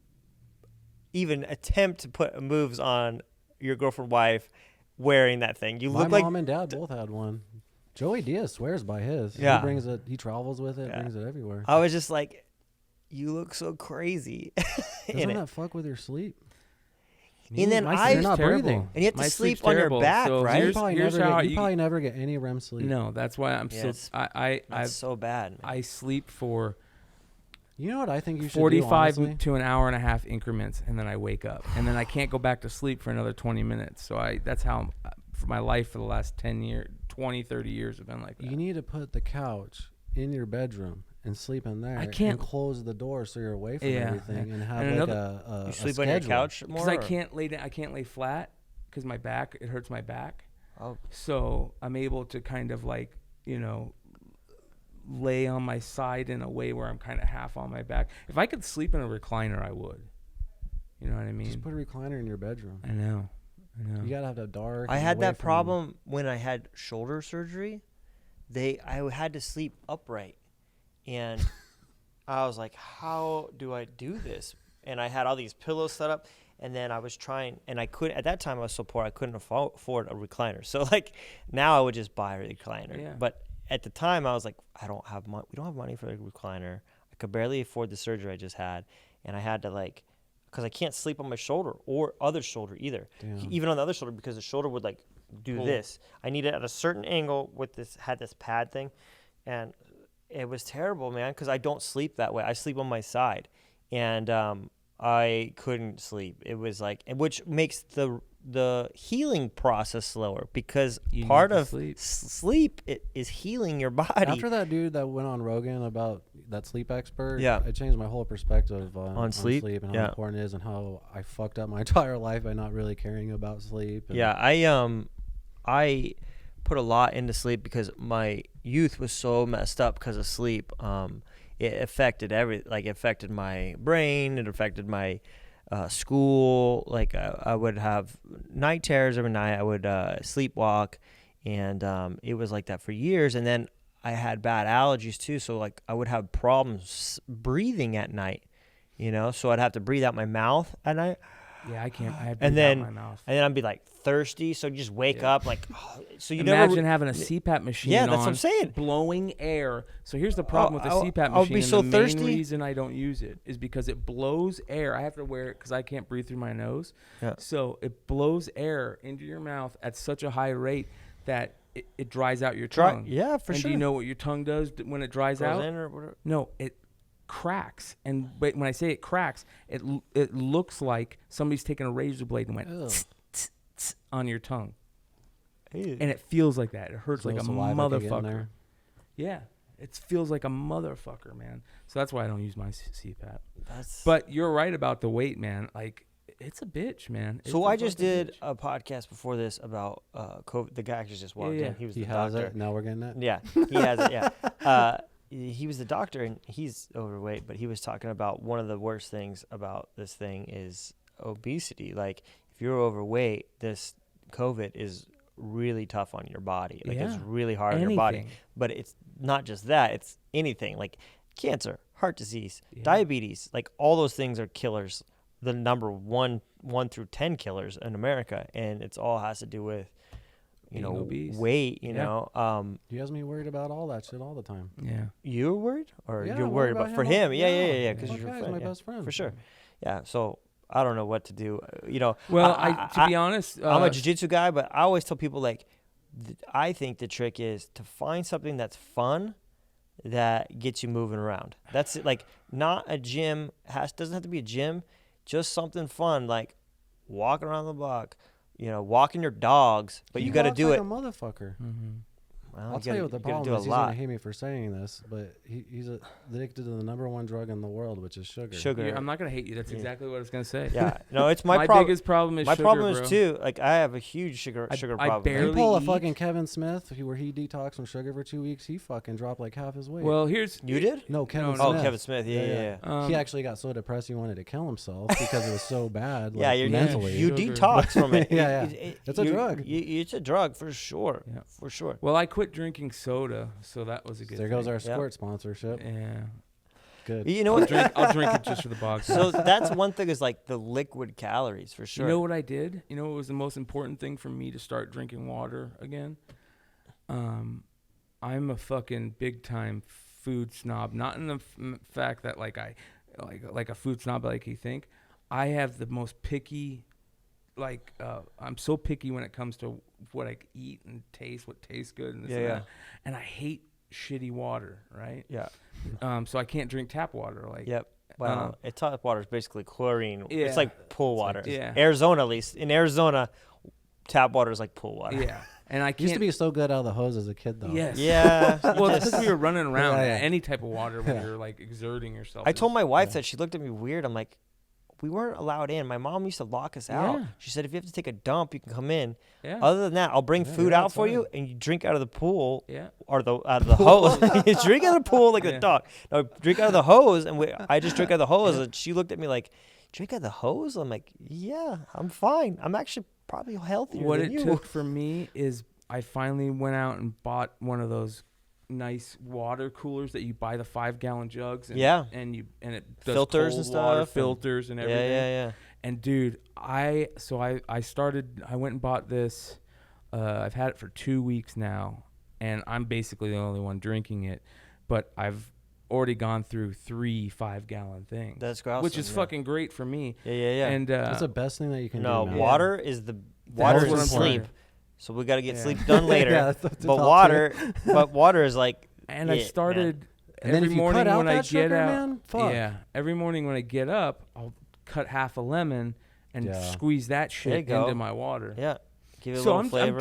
even attempt to put moves on your girlfriend, wife, wearing that thing? You look like my mom and dad both had one. Joey Diaz swears by his. Yeah, he brings it. He travels with it. Yeah. Brings it everywhere. I was just like, you look so crazy. Doesn't that fuck with your sleep? And then you're not breathing, and you have to sleep on your back, so right? You probably never get any REM sleep. No, that's why I'm I'm so bad. Man. I sleep for. You know what I think you should 45 do, to an hour and a half increments, and then I wake up, and then I can't go back to sleep for another 20 minutes. So that's how for my life for the last 10 years, 20, 30 years have been like that. You need to put the couch in your bedroom and sleep in there. I can't and close the door so you're away from everything and have you sleep on your couch more. Because I can't lay down. I can't lay flat because it hurts my back. Oh. So I'm able to kind of like, lay on my side in a way where I'm kind of half on my back. If I could sleep in a recliner, I would. You know what I mean? Just put a recliner in your bedroom. I know. You gotta have that dark. I had that problem when I had shoulder surgery. I had to sleep upright, and I was like, "How do I do this?" And I had all these pillows set up, and then I was trying, and I couldn't. At that time, I was so poor, I couldn't afford a recliner. So like now, I would just buy a recliner. Yeah. But at the time, I was like, "I don't have money. We don't have money for a recliner. I could barely afford the surgery I just had, and I had to because I can't sleep on my shoulder or other shoulder either. Even on the other shoulder, because the shoulder would do this. I need it at a certain angle with this pad thing, and it was terrible, man, because I don't sleep that way. I sleep on my side, and I couldn't sleep. It was which makes the healing process slower, because part of sleep is healing your body. After that dude that went on Rogan about that sleep expert, yeah, it changed my whole perspective on sleep and how important it is, and how I fucked up my entire life by not really caring about sleep. I put a lot into sleep because my youth was so messed up because of sleep. It affected it affected my brain. It affected my school. I would have night terrors every night. I would sleepwalk, and it was like that for years. And then I had bad allergies too, so I would have problems breathing at night. So I'd have to breathe out my mouth at night. Yeah, I can't. I have to breathe out my mouth. And then I'd be thirsty, so you just wake up so you imagine having a CPAP machine. Yeah, that's what I'm saying. Blowing air. So here's the problem with the CPAP machine. I'll be so thirsty. The main reason I don't use it is because it blows air. I have to wear it because I can't breathe through my nose. Yeah. So it blows air into your mouth at such a high rate that it dries out your tongue. Yeah, for sure. And do you know what your tongue does when it dries out? No, it cracks. And when I say it cracks, it looks like somebody's taken a razor blade and went tss, tss, on your tongue. Ew. And it feels like that. It hurts like a motherfucker. Yeah, it feels like a motherfucker, man. So that's why I don't use my CPAP. But you're right about the weight, man. It's a bitch, man. So I just did a podcast before this about COVID. The guy actually just walked in. He has doctor. It. Now we're getting that. Yeah, he has it. Yeah. he was the doctor, and he's overweight, but he was talking about one of the worst things about this thing is obesity. Like, if you're overweight, this COVID is really tough on your body. Like, it's really hard on your body. But it's not just that. It's anything. Like, cancer, heart disease, diabetes. Like, all those things are killers. The number 1 through 10 killers in America. And it's all has to do with, you know, obese. Weight, you know. He has me worried about all that shit all the time. Yeah. You're worried? Or you're worried about for him? Yeah. Because you're my best friend. For sure. Yeah. So I don't know what to do. You know. Well, to be honest, I'm a jiu-jitsu guy, but I always tell people, like, I think the trick is to find something that's fun that gets you moving around. That's it. Like, not a gym. Doesn't have to be a gym. Just something fun, like walking around the block, you know, walking your dogs, but you got to do like it. A motherfucker. Mm-hmm. Well, I'll tell you what the problem is. He's going to hate me for saying this, but he's addicted to the number 1 drug in the world, which is sugar. Sugar. I'm not going to hate you. That's exactly what I was going to say. Yeah. No, it's my biggest problem is my sugar, problem bro. is too. Like, I have a huge sugar problem. You pull a fucking Kevin Smith where he detoxed from sugar for 2 weeks, he fucking dropped like half his weight. Well, you did? No, Kevin Smith. Oh, Kevin Smith. Yeah. He actually got so depressed he wanted to kill himself because it was so bad. Like, you're mentally. You detox from it. It's a drug. It's a drug for sure. Yeah. For sure. Well, I quit drinking soda, so that was a good. There goes our Squirt sponsorship. Yeah. Good. You know what? I'll drink it just for the box. So that's one thing, is like the liquid calories for sure. You know what I did? You know what was the most important thing for me to start drinking water again? I'm a fucking big time food snob. Not in the fact that like I like a food snob like you think. I have the most picky. Like I'm so picky when it comes to what I eat and taste, what tastes good, and this and that. And I hate shitty water, right? Yeah. So I can't drink tap water. Like. Yep. Well, tap water is basically chlorine. Yeah. It's like pool water. Yeah. Arizona, at least in Arizona, tap water is like pool water. Yeah. And I used to be so good out of the hose as a kid, though. Yes. Yeah. Well, it's because we were running around any type of water when you're like exerting yourself. I told my wife that. She looked at me weird. I'm like, we weren't allowed in. My mom used to lock us out. She said, if you have to take a dump, you can come in. Yeah. Other than that, I'll bring food out for you, and you drink out of the pool or out of the hose. You drink out of the pool like a dog. No, drink out of the hose, and I just drink out of the hose. And she looked at me like, drink out of the hose? I'm like, yeah, I'm fine. I'm actually probably healthier than you. What it took for me is I finally went out and bought one of those nice water coolers that you buy the 5-gallon jugs and it does filters cold and stuff, water filters and everything. Yeah. And dude, I went and bought this. I've had it for 2 weeks now, and I'm basically the only one drinking it. But I've already gone through 3 5-gallon things. That's awesome, which is fucking great for me. Yeah. And that's the best thing that you can do. No, man. water is sleep. So we got to get sleep done later. That's but water is like. And I started every morning when I get out. Man, fuck. Yeah, every morning when I get up, I'll cut half a lemon and squeeze that shit into my water. Yeah, give it a little flavor.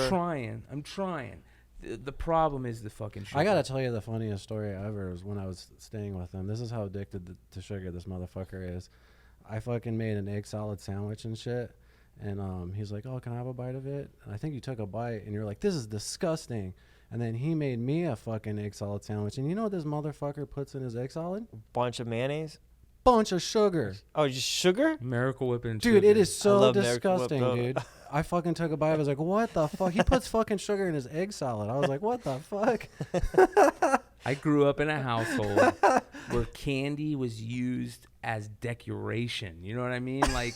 I'm trying. The problem is the fucking sugar. I gotta tell you the funniest story ever was when I was staying with him. This is how addicted to sugar this motherfucker is. I fucking made an egg salad sandwich and shit. And he's like, oh, can I have a bite of it? And I think you took a bite, and you're like, this is disgusting. And then he made me a fucking egg salad sandwich. And you know what this motherfucker puts in his egg salad? Bunch of mayonnaise. Bunch of sugar. Oh, just sugar? Miracle Whip and dude, sugar. it is so disgusting, dude. I fucking took a bite. I was like, what the fuck? He puts fucking sugar in his egg salad. I was like, what the fuck? I grew up in a household where candy was used as decoration. You know what I mean? Like...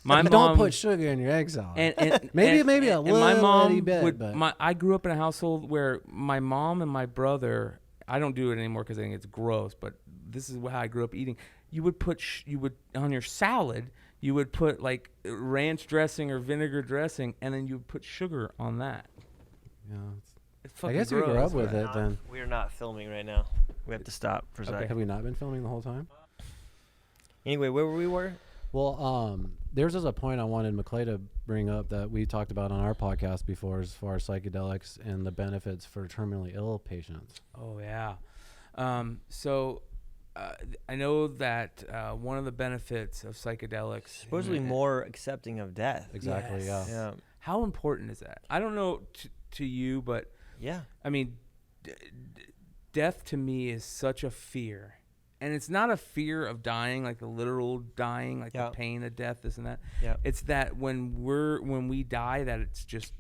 My mom, don't put sugar in your egg salad. And maybe a little my mom bit. I grew up in a household where my mom and my brother. I don't do it anymore because I think it's gross. But this is how I grew up eating. You would put on your salad. You would put like ranch dressing or vinegar dressing, and then you would put sugar on that. Yeah, it's I guess gross, we grew up with it then. We are not filming right now. We have to stop for a second. Have we not been filming the whole time? Anyway, where we were? Well, there's just a point I wanted McClay to bring up that we talked about on our podcast before as far as psychedelics and the benefits for terminally ill patients. Oh, yeah. So I know that one of the benefits of psychedelics... Supposedly more accepting of death. Exactly, yeah. How important is that? I don't know to you, but... Yeah. I mean... death to me is such a fear. And it's not a fear of dying, like the literal dying, like the pain of death, this and that. Yeah. It's that when we die, that it's just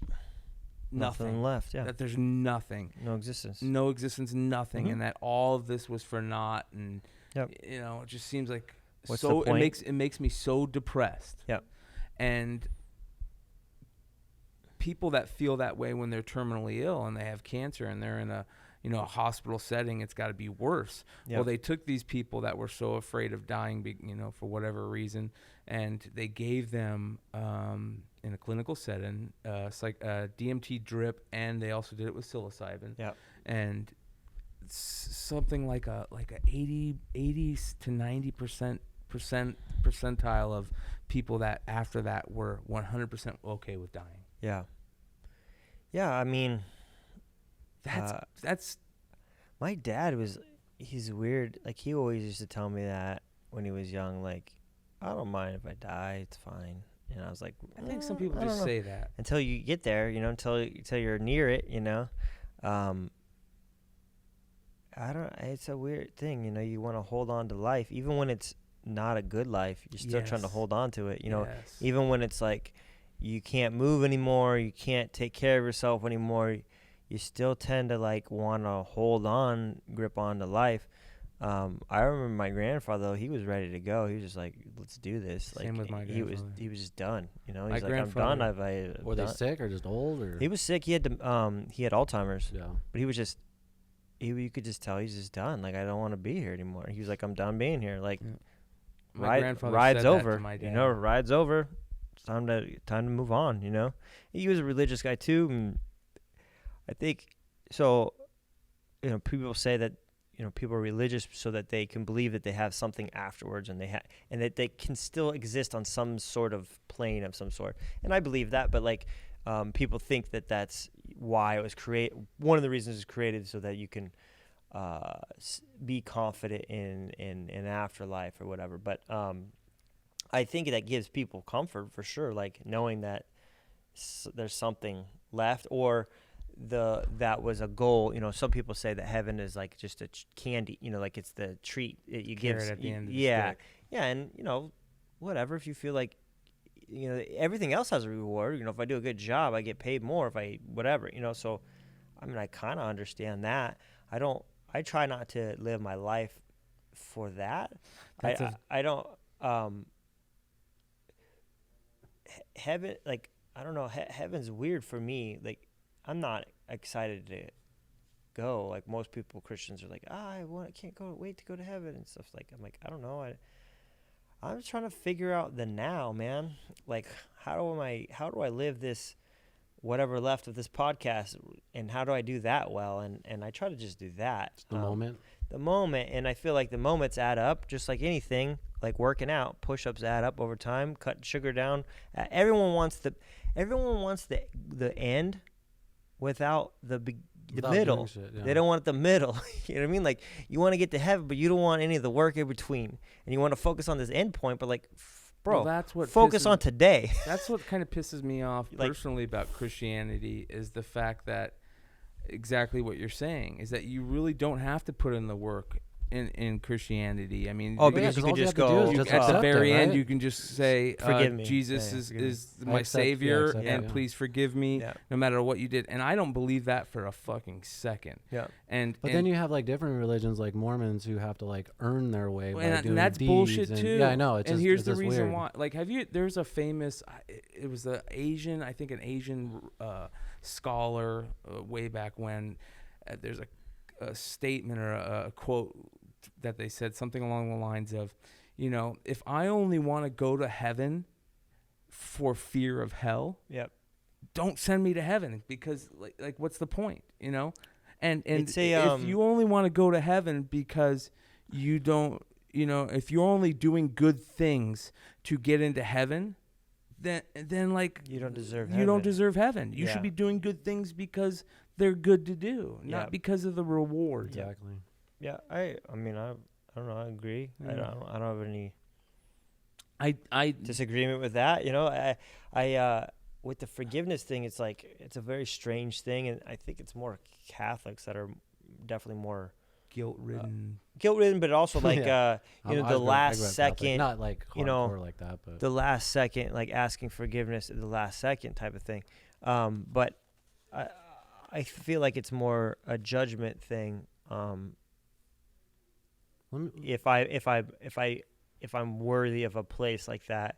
nothing left. Yeah. That there's nothing. No existence. No existence, nothing, and that all of this was for naught. And you know, it just seems like What's so. the point? It makes me so depressed. Yeah. And people that feel that way when they're terminally ill and they have cancer and they're in a hospital setting, it's got to be worse. Yep. Well, they took these people that were so afraid of dying, for whatever reason, and they gave them in a clinical setting, DMT drip, and they also did it with psilocybin. Yeah. And something like a 80 to 90% percentile of people that after that were 100% okay with dying. Yeah. Yeah, I mean, that's my dad he's weird. Like, he always used to tell me that when he was young, like, I don't mind if I die, it's fine. And I was like, I think some people just say that until you get there, until you're near it, it's a weird thing, you want to hold on to life even when it's not a good life. You're still trying to hold on to it, even when it's like you can't move anymore, you can't take care of yourself anymore, you still tend to like want to grip on to life. I remember my grandfather, though, he was ready to go. He was just like, let's do this. Same with my grandfather. He was just done. He's like, I'm done. Were they sick or just old? Or? He was sick. He had Alzheimer's. Yeah. But he was just, you could just tell he's just done. Like, I don't want to be here anymore. He was like, I'm done being here. Like, ride's over. Ride's over. It's time to move on. He was a religious guy too, and I think so. People say that people are religious so that they can believe that they have something afterwards, and and that they can still exist on some sort of plane of some sort. And I believe that, but like people think that that's why it was created. One of the reasons it's created so that you can be confident in an afterlife or whatever. But I think that gives people comfort for sure, like knowing that there's something left, or that was a goal. Some people say that heaven is like just a candy, like it's the treat you give at the end of the stick. Yeah, and whatever, if you feel like everything else has a reward. If I do a good job, I get paid more. If I whatever, so I mean, I kind of understand that. I try not to live my life for that. I don't heaven, like, I don't know, heaven's weird for me. Like, I'm not excited to go. Like most people, Christians are like, I can't wait to go to heaven and stuff. Like, I'm like, I don't know. I'm just trying to figure out the now, man. Like, how do I live this, whatever left of this podcast, and how do I do that well? And I try to just do that. It's the moment. And I feel like the moments add up, just like anything, like working out. Push-ups add up over time. Cut sugar down. Everyone wants the end without the middle. Shit, yeah. They don't want the middle. You know what I mean? Like, you want to get to heaven, but you don't want any of the work in between, and you want to focus on this end point. But like, bro, that's what focus on today. That's what kind of pisses me off personally about Christianity, is the fact that exactly what you're saying is that you really don't have to put in the work in Christianity. I mean, because you can just go at the very end. Right? You can just say, forgive me. Jesus is my savior, and please forgive me, no matter what you did. And I don't believe that for a fucking second. Yeah. But then you have like different religions, like Mormons, who have to like earn their way by doing and that's deeds bullshit too. Yeah, I know. And here's the reason weird. why. Like, there's a famous, it was an Asian scholar way back when. There's a statement or a quote that they said something along the lines of, if I only want to go to heaven for fear of hell, don't send me to heaven, because like what's the point, And if you only want to go to heaven because you don't, if you're only doing good things to get into heaven, then like you don't deserve heaven. You should be doing good things because they're good to do, not because of the reward. Exactly. Yeah, I mean, I don't know. I agree. Yeah. I don't have any. I disagreement with that. I with the forgiveness thing, it's like it's a very strange thing, and I think it's more Catholics that are definitely more guilt-ridden, but also like the last second, not like hardcore like that, but the last second, like asking forgiveness at the last second type of thing. But I feel like it's more a judgment thing. If I'm worthy of a place like that,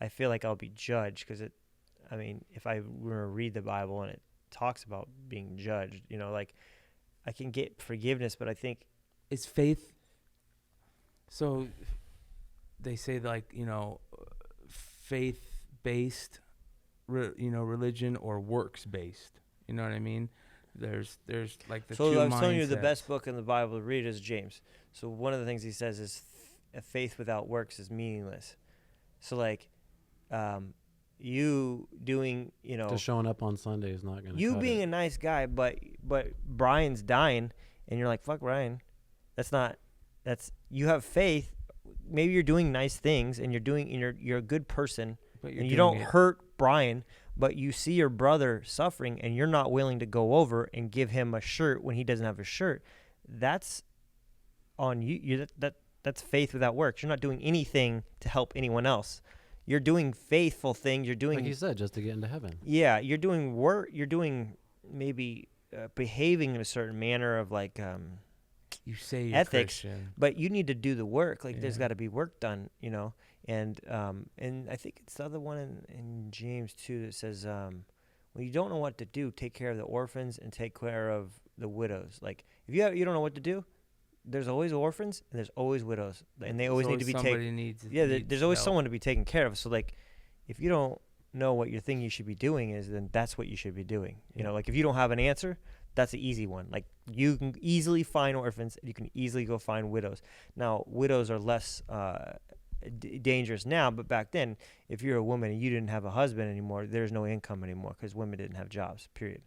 I feel like I'll be judged because if I were to read the Bible and it talks about being judged, like I can get forgiveness, but I think is faith. So they say like, faith-based, religion or works-based. You know what I mean? There's like the two mindsets. So I was telling you the best book in the Bible to read is James. So one of the things he says is faith without works is meaningless. So like, you doing, just showing up on Sunday is not going to. You being a nice guy, but Brian's dying, and you're like, fuck Brian. You have faith. Maybe you're doing nice things, and you're a good person, and you don't hurt Brian. But you see your brother suffering, and you're not willing to go over and give him a shirt when he doesn't have a shirt. That's on you. That's faith without works. You're not doing anything to help anyone else. You're doing faithful things. You're doing, like you said, just to get into heaven. Yeah, you're doing work. You're doing maybe behaving in a certain manner of like you say you're ethics, Christian. But you need to do the work. Like there's got to be work done, And I think it's the other one in James too that says, when you don't know what to do, take care of the orphans and take care of the widows. Like if you don't know what to do, there's always orphans and there's always widows, and they always need to be taken. There's always someone to be taken care of. So like, if you don't know what your thing you should be doing is, then that's what you should be doing. Like if you don't have an answer, that's an easy one. Like you can easily find orphans, and you can easily go find widows. Now widows are less dangerous now, but back then, if you're a woman and you didn't have a husband anymore, there's no income anymore because women didn't have jobs, period.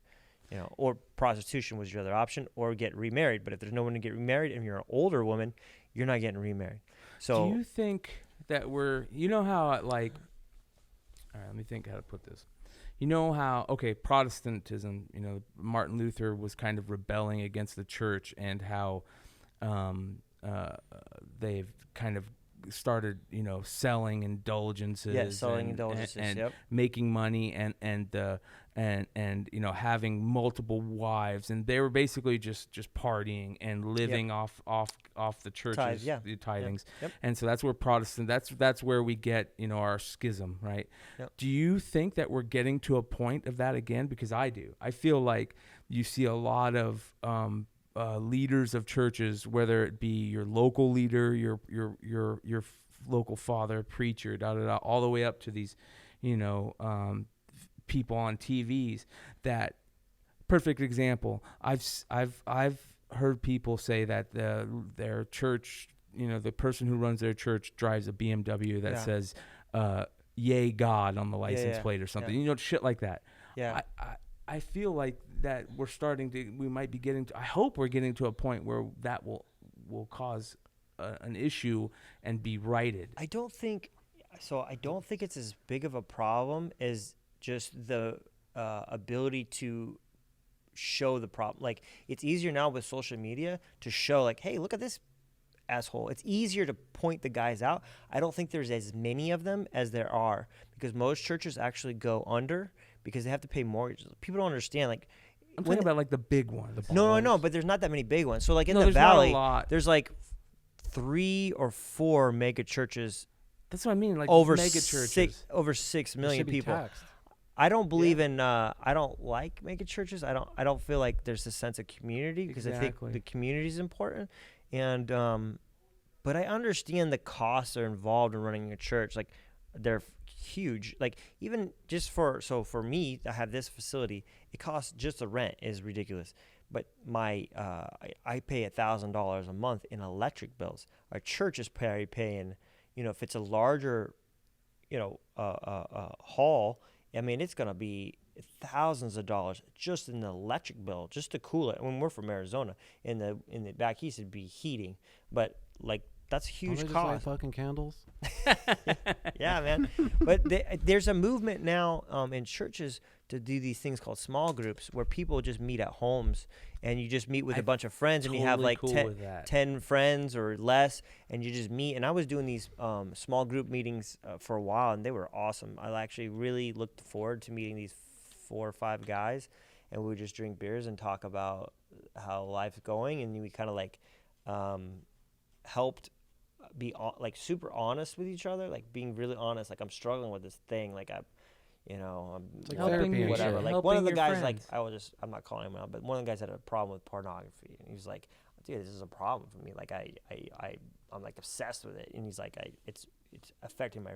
Or prostitution was your other option, or get remarried. But if there's no one to get remarried and you're an older woman, you're not getting remarried. So do you think that how like, all right, let me think how to put this. How, Protestantism, Martin Luther was kind of rebelling against the church, and how they've kind of started, selling indulgences, and making money and having multiple wives, and they were basically just partying and living off the church's tithings. Yep. And so that's where that's where we get, our schism, right? Yep. Do you think that we're getting to a point of that again? Because I do. I feel like you see a lot of leaders of churches, whether it be your local leader, your local father, preacher, all the way up to these, people on TVs. That perfect example. I've heard people say that their church, the person who runs their church drives a BMW that says, "Yay God" on the license plate or something. Shit like that. Yeah. I feel like that we might be getting to, I hope we're getting to a point where that will cause an issue and be righted. I don't think it's as big of a problem as just the ability to show the problem. Like it's easier now with social media to show like, hey, look at this asshole. It's easier to point the guys out. I don't think there's as many of them as there are, because most churches actually go under because they have to pay mortgages. People don't understand. Like I'm talking about like the big ones. No, but there's not that many big ones. So like in the valley, there's like 3 or 4 mega churches. That's what I mean. Like over mega churches. Over 6 million people. Taxed. I don't believe in. I don't like mega churches. I don't feel like there's a sense of community, because I think the community is important. And but I understand the costs are involved in running a church. Like they're huge. Like even just for me to have this facility, it costs just the rent is ridiculous. But my I pay $1,000 a month in electric bills. Our church is paying. If it's a larger, hall. I mean, it's gonna be thousands of dollars just in the electric bill, just to cool it. When we're from Arizona, in the back east, it'd be heating, but like that's a huge Don't they cost. just light fucking candles? Yeah, man. But there's a movement now in churches to do these things called small groups where people just meet at homes, and you just meet with a bunch of friends, and you have like 10 friends or less, and you just meet. And I was doing these small group meetings for a while, and they were awesome. I actually really looked forward to meeting these 4 or 5 guys, and we would just drink beers and talk about how life's going, and we kind of like helped be like super honest with each other, like being really honest, like I'm struggling with this thing, like I'm like therapy, whatever. Like one of the guys, friends. like I'm not calling him out, but one of the guys had a problem with pornography, and he was like, dude, this is a problem for me. Like I'm like obsessed with it, and he's like, it's affecting my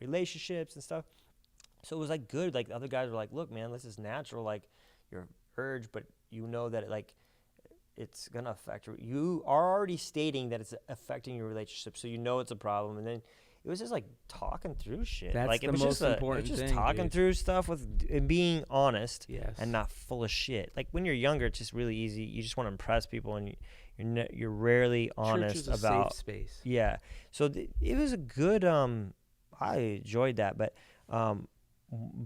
relationships and stuff. So it was like good. Like the other guys were like, look, man, this is natural. Like your urge, but you know that it's gonna affect you. You are already stating that it's affecting your relationship, so you know it's a problem. And then it was just like talking through shit. That's like the most important thing. Just talking through stuff and being honest, yes, and not full of shit. Like when you're younger, it's just really easy. You just want to impress people, and you're rarely honest Church is about a safe space. Yeah. So it was a good. I enjoyed that, but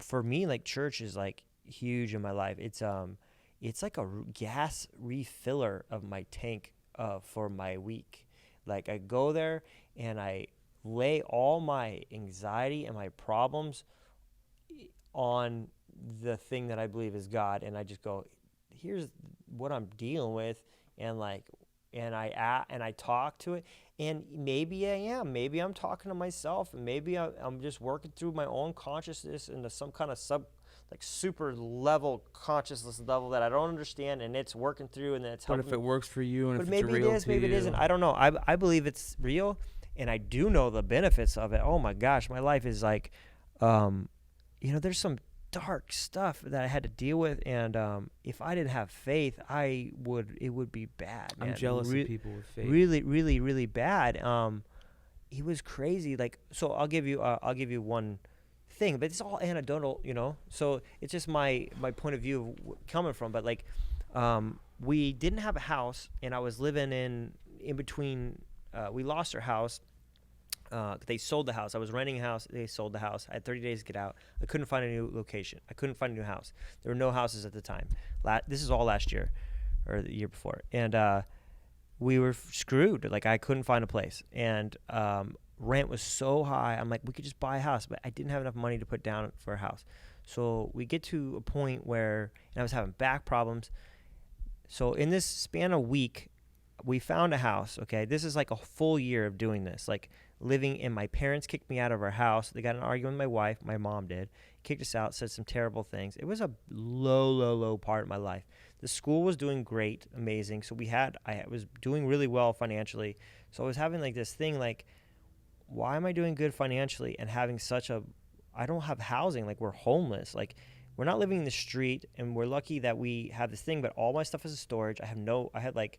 for me, like church is like huge in my life. It's like a gas refiller of my tank for my week. Like I go there and I lay all my anxiety and my problems on the thing that I believe is God, and I just go, here's what I'm dealing with, and I talk to it, and maybe I'm talking to myself, and maybe I'm just working through my own consciousness into some kind of super level consciousness level that I don't understand, and it's working through, and then it's helping. But if it works for you, and but if maybe it's real it is, to maybe you. it isn't. I don't know. I believe it's real, and I do know the benefits of it. Oh my gosh, my life is like, there's some dark stuff that I had to deal with, and if I didn't have faith, it would be bad. I'm man. jealous of people with faith. Really, really, really bad. It was crazy. Like, so I'll give you one thing, but it's all anecdotal, so it's just my point of view of coming from. But like we didn't have a house, and I was living in between. We lost our house. They sold the house. I was renting a house. They sold the house. I had 30 days to get out. I couldn't find a new location. I couldn't find a new house. There were no houses at the time. This is all last year or the year before, and we were screwed. Like I couldn't find a place, and rent was so high. I'm like, we could just buy a house, but I didn't have enough money to put down for a house. So we get to a point where, and I was having back problems. So in this span of a week, we found a house. Okay, this is like a full year of doing this, like living. And my parents kicked me out of our house. They got in an argument with my wife. My mom did, kicked us out, said some terrible things. It was a low part of my life. The school was doing great, amazing. So I was doing really well financially. So I was having like this thing, like, why am I doing good financially and having I don't have housing, like we're homeless, like we're not living in the street, and we're lucky that we have this thing, but all my stuff is in storage. I had like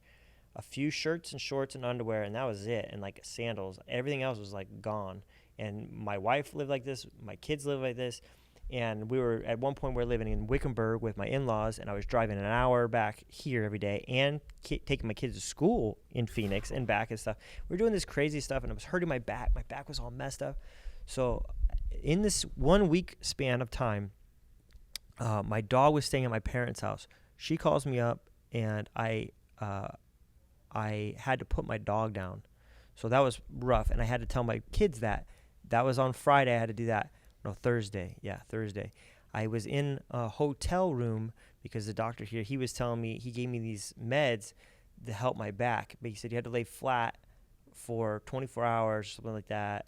a few shirts and shorts and underwear, and that was it, and like sandals. Everything else was like gone. And my wife lived like this, my kids live like this, and we were at one point we were living in Wickenburg with my in-laws, and I was driving an hour back here every day and taking my kids to school in Phoenix and back and stuff. We were doing this crazy stuff, and it was hurting my back. My back was all messed up. So in this 1 week span of time, my dog was staying at my parents' house. She calls me up, and I had to put my dog down. So that was rough, and I had to tell my kids that. That was on Friday. I had to do that. No, Thursday. Yeah, Thursday. I was in a hotel room because the doctor here, he was telling me, he gave me these meds to help my back. But he said you had to lay flat for 24 hours, something like that.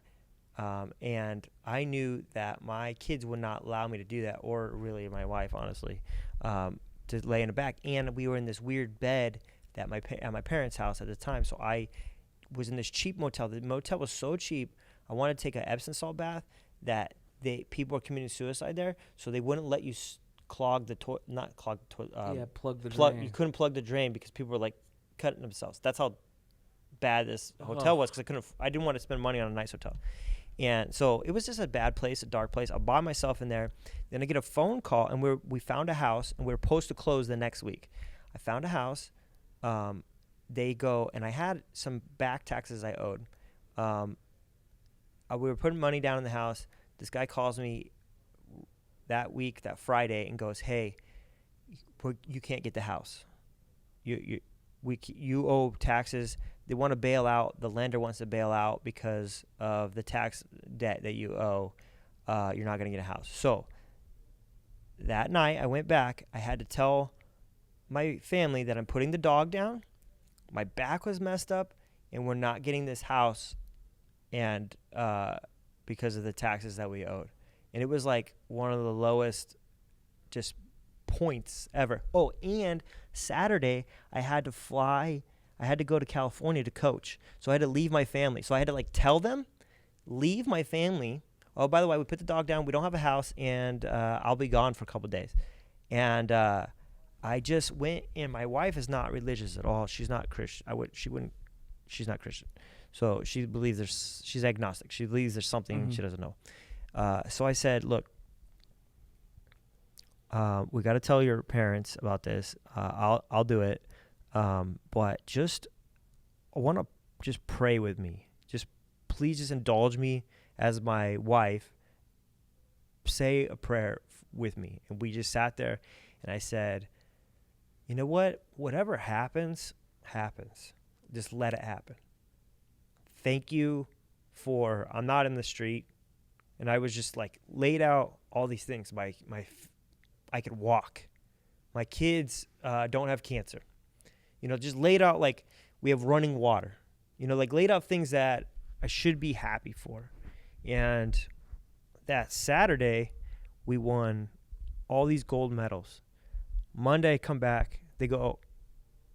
And I knew that my kids would not allow me to do that, or really my wife, honestly, to lay in the back. And we were in this weird bed at my parents' house at the time. So I was in this cheap motel. The motel was so cheap. I wanted to take an Epsom salt bath that people were committing suicide there, so they wouldn't let you plug the drain. You couldn't plug the drain because people were like cutting themselves. That's how bad this hotel was, because I didn't want to spend money on a nice hotel. And so it was just a bad place, a dark place. I bought myself in there. Then I get a phone call, and we found a house, and we were supposed to close the next week. I found a house, they go, and I had some back taxes I owed. We were putting money down in the house. This guy calls me that week, that Friday, and goes, "Hey, you can't get the house. You owe taxes. They want to bail out. The lender wants to bail out because of the tax debt that you owe. You're not going to get a house." So that night, I went back. I had to tell my family that I'm putting the dog down. My back was messed up, and we're not getting this house, and because of the taxes that we owed. And it was like one of the lowest just points ever. Oh, and Saturday I had to fly. I had to go to California to coach. So I had to leave my family. So I had to like tell them, leave my family. Oh, by the way, we put the dog down. We don't have a house, and I'll be gone for a couple of days. And I just went, and my wife is not religious at all. She's not Christian. She's not Christian. So she believes she's agnostic. She believes there's something she doesn't know. So I said, look, we got to tell your parents about this. I'll do it. But I want to just pray with me. Please just indulge me as my wife. Say a prayer with me. And we just sat there, and I said, you know what? Whatever happens, happens. Just let it happen. Thank you for, I'm not in the street. And I was just like laid out all these things. I could walk. My kids don't have cancer. Just laid out like we have running water. Like laid out things that I should be happy for. And that Saturday, we won all these gold medals. Monday, I come back. They go, "Oh,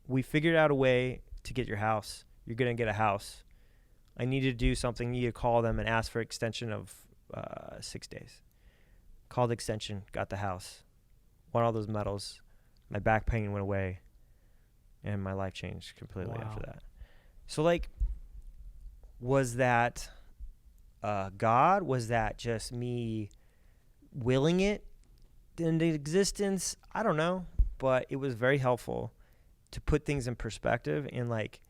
we figured out a way to get your house. You're going to get a house. I need to do something. You need to call them and ask for extension of 6 days." Called extension, got the house, won all those medals. My back pain went away, and my life changed completely after that. So, like, was that God? Was that just me willing it into existence? I don't know, but it was very helpful to put things in perspective, and like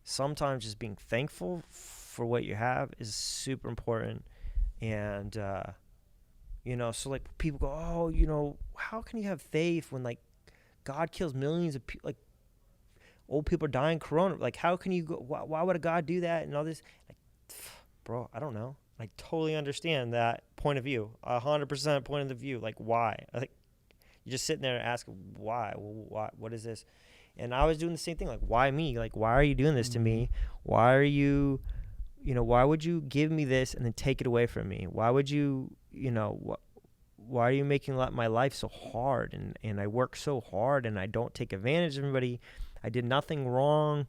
sometimes just being thankful for what you have is super important. And so like people go, "Oh, how can you have faith when like God kills millions of people, like old people are dying corona, like how can you go, why would a God do that?" And all this, like, bro, I don't know. I totally understand that point of view, 100% point of the view. Like, why? Like, you're just sitting there and asking, why? What is this? And I was doing the same thing. Like, why me? Like, why are you doing this to me? Why are you, why would you give me this and then take it away from me? Why would you, why are you making my life so hard? And I work so hard, and I don't take advantage of anybody. I did nothing wrong.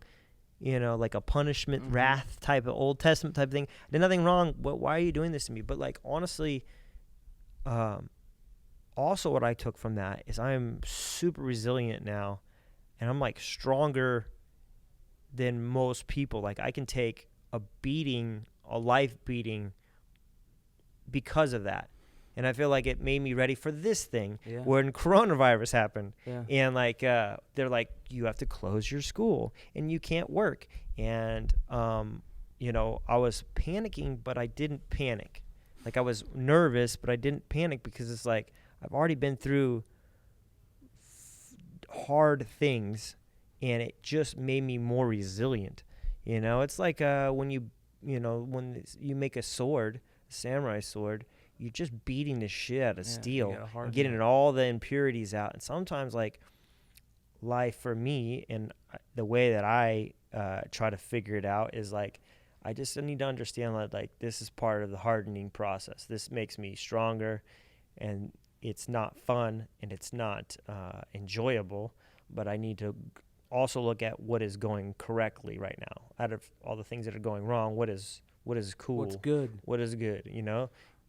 Like a punishment, wrath type of Old Testament type of thing. I did nothing wrong, but why are you doing this to me? But like, honestly, also what I took from that is I'm super resilient now, and I'm like stronger than most people. Like I can take a life beating because of that. And I feel like it made me ready for this thing when coronavirus happened. Yeah. And like, they're like, you have to close your school and you can't work. And, I was panicking, but I didn't panic. Like I was nervous, but I didn't panic because it's like, I've already been through hard things, and it just made me more resilient. It's like, when you make a sword, a samurai sword, you're just beating the shit out of steel and getting all the impurities out. And sometimes, like, life for me and the way that I try to figure it out is, like, I just need to understand that, like, this is part of the hardening process. This makes me stronger, and it's not fun, and it's not enjoyable, but I need to also look at what is going correctly right now. Out of all the things that are going wrong, what is cool? What's good? What is good,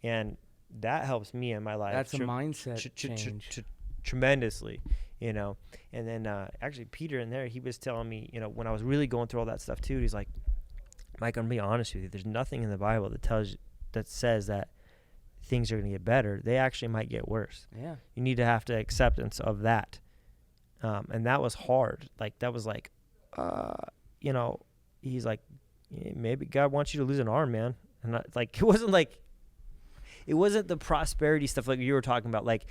And that helps me in my life. That's a mindset change. Tremendously, And then actually Peter in there, he was telling me, when I was really going through all that stuff too, he's like, Mike, I'm going to be honest with you. There's nothing in the Bible that says that things are going to get better. They actually might get worse. Yeah. You need to have the acceptance of that. And that was hard. Like, that was like, you know, he's like, maybe God wants you to lose an arm, man. And it wasn't the prosperity stuff like you were talking about, like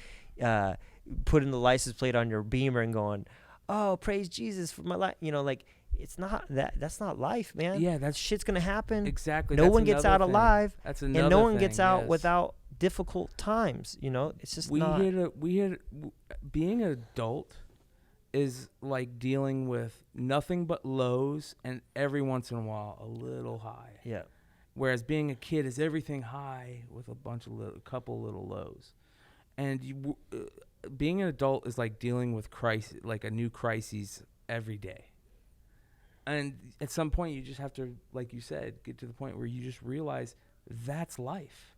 putting the license plate on your Beamer and going, oh, praise Jesus for my life. You know, like, it's not that. That's not life, man. Yeah, that shit's gonna happen. Exactly. No one gets out alive. That's another and no one thing, gets out yes. without difficult times. You know, it's just being an adult is like dealing with nothing but lows and every once in a while a little high. Yeah. Whereas being a kid is everything high with a couple little lows. And being an adult is like dealing with like a new crisis every day. And at some point you just have to, like you said, get to the point where you just realize that's life.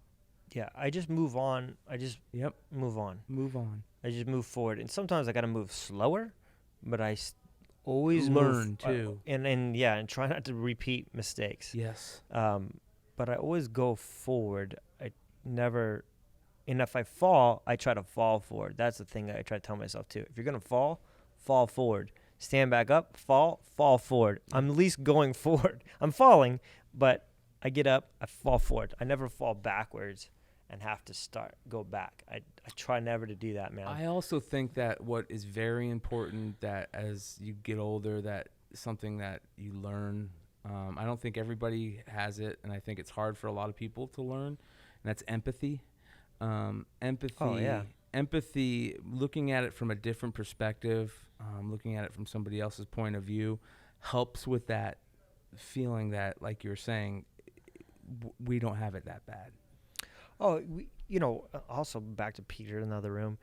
Yeah, I just move on. Move on. Move on. I just move forward. And sometimes I got to move slower, but I always learn too. And try not to repeat mistakes. Yes. But I always go forward. I never, and if I fall, I try to fall forward. That's the thing that I try to tell myself too. If you're going to fall forward. Stand back up, fall forward. I'm at least going forward. I'm falling, but I get up, I fall forward. I never fall backwards and have to go back. I try never to do that, man. I also think that what is very important, that as you get older, that something that you learn, I don't think everybody has it, and I think it's hard for a lot of people to learn, and that's empathy. Empathy. Oh, yeah. Empathy, looking at it from a different perspective, looking at it from somebody else's point of view, helps with that feeling that, like you're saying, we don't have it that bad. Oh, also back to Peter in the other room,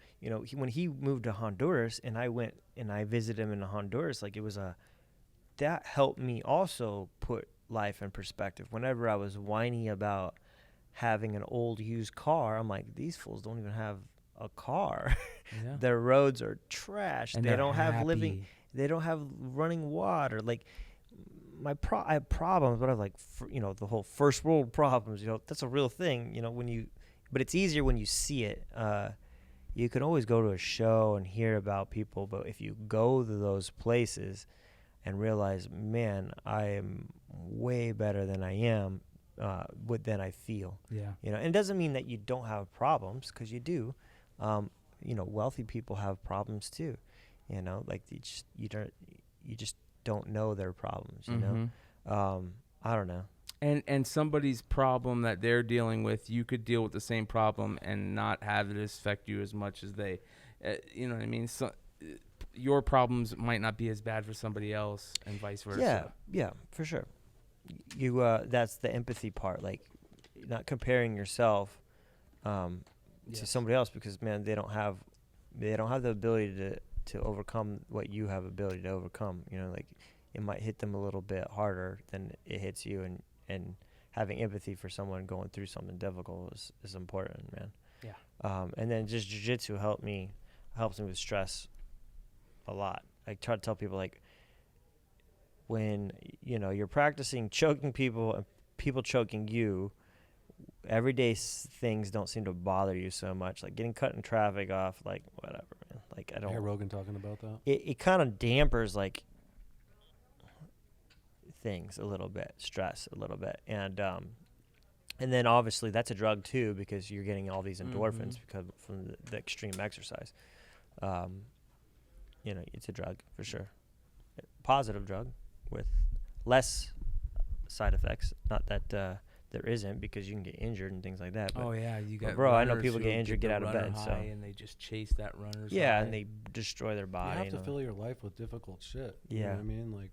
when he moved to Honduras and I went and I visited him in Honduras, like that helped me also put life in perspective. Whenever I was whiny about having an old used car, I'm like, these fools don't even have a car. Yeah. Their roads are trash. And they don't have they don't have running water. Like I have problems, but I have the whole first world problems, that's a real thing, but it's easier when you see it. You can always go to a show and hear about people, but if you go to those places and realize, man, I am way better than I am, than I feel. Yeah. And it doesn't mean that you don't have problems, because you do. Wealthy people have problems too. Like you just don't know their problems. I don't know. And somebody's problem that they're dealing with, you could deal with the same problem and not have it affect you as much as they. You know what I mean? So your problems might not be as bad for somebody else, and vice versa. Yeah, for sure. That's the empathy part, like not comparing yourself to somebody else, because man, they don't have the ability to overcome what you have ability to overcome. Like it might hit them a little bit harder than it hits you, and having empathy for someone going through something difficult is important, man. Yeah. And then just jiu-jitsu helps me with stress a lot. I try to tell people, like, when you're practicing choking people and people choking you, everyday things don't seem to bother you so much. Like getting cut in traffic off, like whatever, man. Like I don't. I hear Rogan talking about that. It kind of dampers like things a little bit, stress a little bit, and then obviously that's a drug too, because you're getting all these endorphins because from the extreme exercise. It's a drug for sure, positive drug with less side effects. Not that there isn't, because you can get injured and things like that. But, you got. Bro, I know people get injured, get out of bed, so and they just chase that runner's yeah, high. and they destroy their body. You have to fill your life with difficult shit. You know what I mean? Like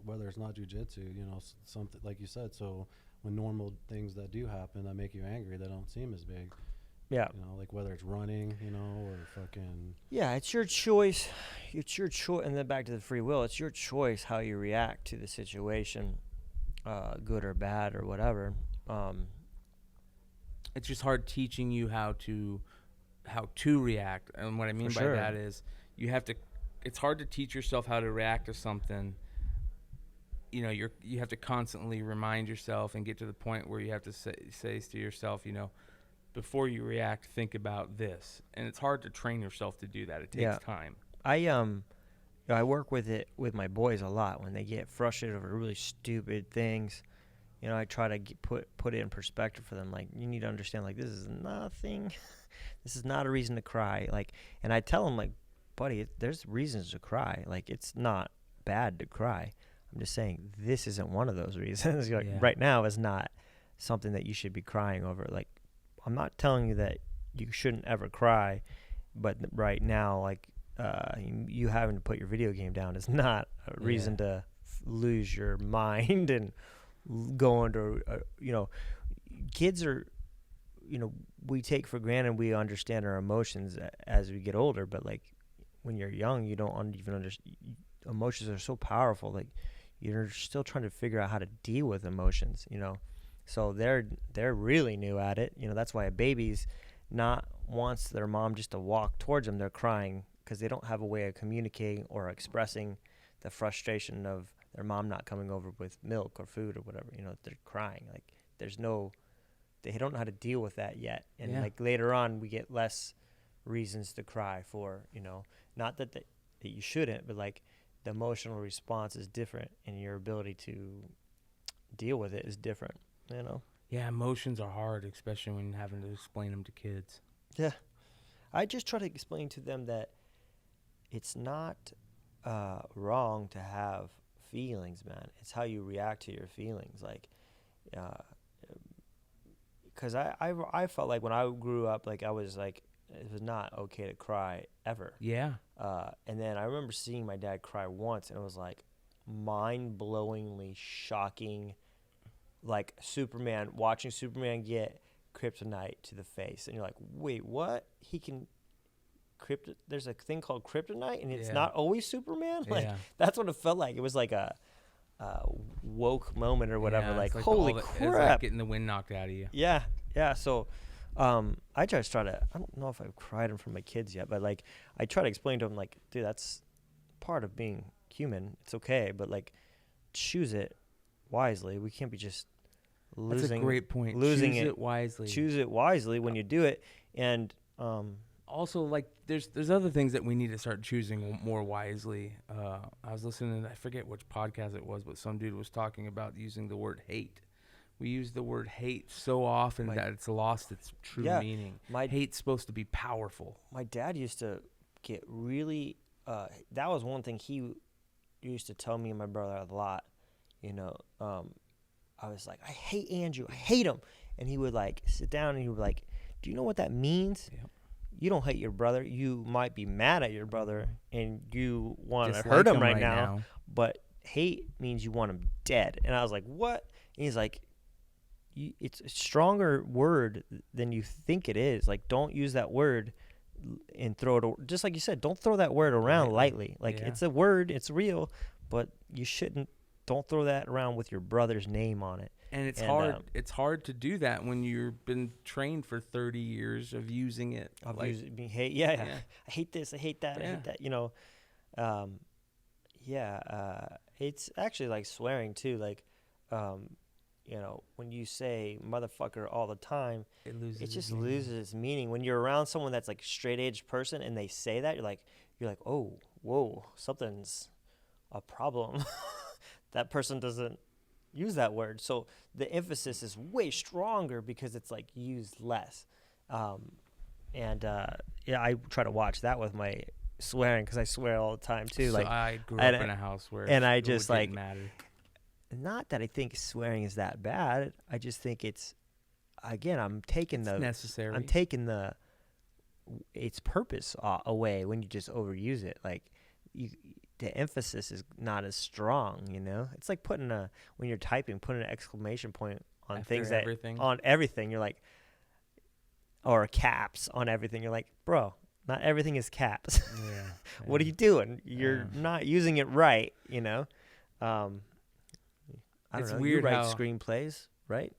whether it's not jujitsu, something like you said. So when normal things that do happen that make you angry, they don't seem as big. Yeah. Like whether it's running, or fucking. Yeah, it's your choice. It's your choice, and then back to the free will. It's your choice how you react to the situation, good or bad or whatever. It's just hard teaching you how to react, and what I mean by that is you have to. It's hard to teach yourself how to react to something. You have to constantly remind yourself and get to the point where you have to say to yourself, before you react, think about this. And it's hard to train yourself to do that. It takes time. I work with it with my boys a lot when they get frustrated over really stupid things. You know, I try to put it in perspective for them. Like, you need to understand, like, this is nothing. This is not a reason to cry. Like, and I tell them, like, buddy, there's reasons to cry. Like, it's not bad to cry. I'm just saying this isn't one of those reasons. Like, right now is not something that you should be crying over. Like, I'm not telling you that you shouldn't ever cry, but right now, like, you having to put your video game down is not a reason to lose your mind and go under, kids are, we take for granted we understand our emotions as we get older, but like when you're young, you don't even understand. Emotions are so powerful. Like, you're still trying to figure out how to deal with emotions, so they're really new at it. That's why a baby's not wants their mom just to walk towards them. They're crying because they don't have a way of communicating or expressing the frustration of their mom not coming over with milk or food or whatever. They're crying. Like, they don't know how to deal with that yet. And like later on, we get less reasons to cry for, not that you shouldn't, but like the emotional response is different and your ability to deal with it is different, Yeah, emotions are hard, especially when you're having to explain them to kids. Yeah. I just try to explain to them that it's not wrong to have feelings, man. It's how you react to your feelings. Like, because I felt like when I grew up, like I was like, it was not okay to cry ever. Yeah. And then I remember seeing my dad cry once, and it was like mind-blowingly shocking. Like watching Superman get kryptonite to the face, and you're like, wait, what? He can there's a thing called kryptonite, and it's not always Superman. Like, that's what it felt like. It was like a woke moment or whatever. Like holy crap! It's like getting the wind knocked out of you. Yeah. So, I just try to. I don't know if I've cried in front of my kids yet, but like I try to explain to them, like, dude, that's part of being human. It's okay, but like, choose it wisely. We can't be just losing. That's a great point. Losing choose it wisely. Choose it wisely when you do it, and also, like, there's other things that we need to start choosing more wisely. I was listening to, I forget which podcast it was, but some dude was talking about using the word hate. We use the word hate so often that it's lost its true meaning. Hate's supposed to be powerful. My dad used to get really, that was one thing he used to tell me and my brother a lot. I was like, I hate Andrew. I hate him. And he would like sit down and he would be like, do you know what that means? Yep. You don't hate your brother. You might be mad at your brother and you want to hurt him right now, but hate means you want him dead. And I was like, what? And he's like, it's a stronger word than you think it is. Like, don't use that word and throw it, just like you said, don't throw that word around lightly. Like, it's a word, it's real, but you don't throw that around with your brother's name on it. And it's hard. It's hard to do that when you've been trained for 30 years of using it. Hate. I hate this. I hate that. I hate that. It's actually like swearing too. Like, when you say motherfucker all the time, it just loses its meaning. When you're around someone that's like straight edge person and they say that, you're like, oh, whoa, something's a problem. That person doesn't use that word, so the emphasis is way stronger because it's like used less. I try to watch that with my swearing because I swear all the time too. So like, I grew up in a house where I just like matter. Not that I think swearing is that bad. I just think it's necessary. I'm taking its purpose away when you just overuse it. Like, the emphasis is not as strong, It's like when you're typing, putting an exclamation point on on everything. You're like, or caps on everything. You're like, bro, not everything is caps. What are you doing? You're not using it right, I don't know. Weird. You write screenplays, right?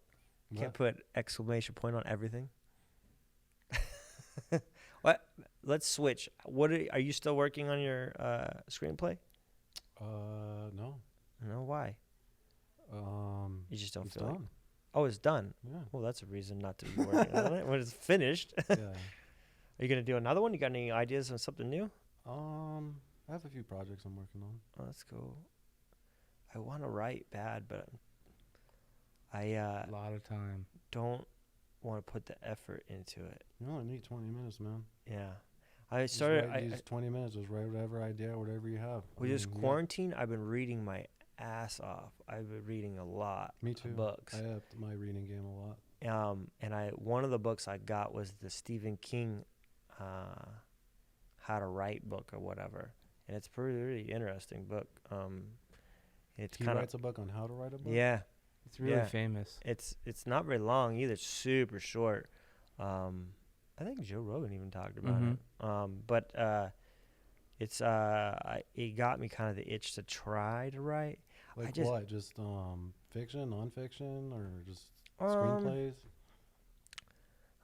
You can't put exclamation point on everything. What? Let's switch. Are you still working on your screenplay? No. No, why? You just don't feel done. like. Oh, it's done. Yeah. Well, that's a reason not to be working on it when it's finished. Yeah. Are you gonna do another one? You got any ideas on something new? I have a few projects I'm working on. Oh, that's cool. I want to write bad, but I a lot of time. Don't want to put the effort into it. You only need 20 minutes, man. Yeah. I started. Just 20 minutes. Just write whatever idea, whatever you have. With this quarantine, I've been reading my ass off. I've been reading a lot. Me too. Of books. I upped my reading game a lot. And one of the books I got was the Stephen King, How to Write book or whatever, and it's really interesting book. He writes a book on how to write a book. Yeah, it's really famous. It's not very long either. It's super short. I think Joe Rogan even talked about it. But it got me kind of the itch to try to write. Like what? Just fiction, nonfiction, or just screenplays?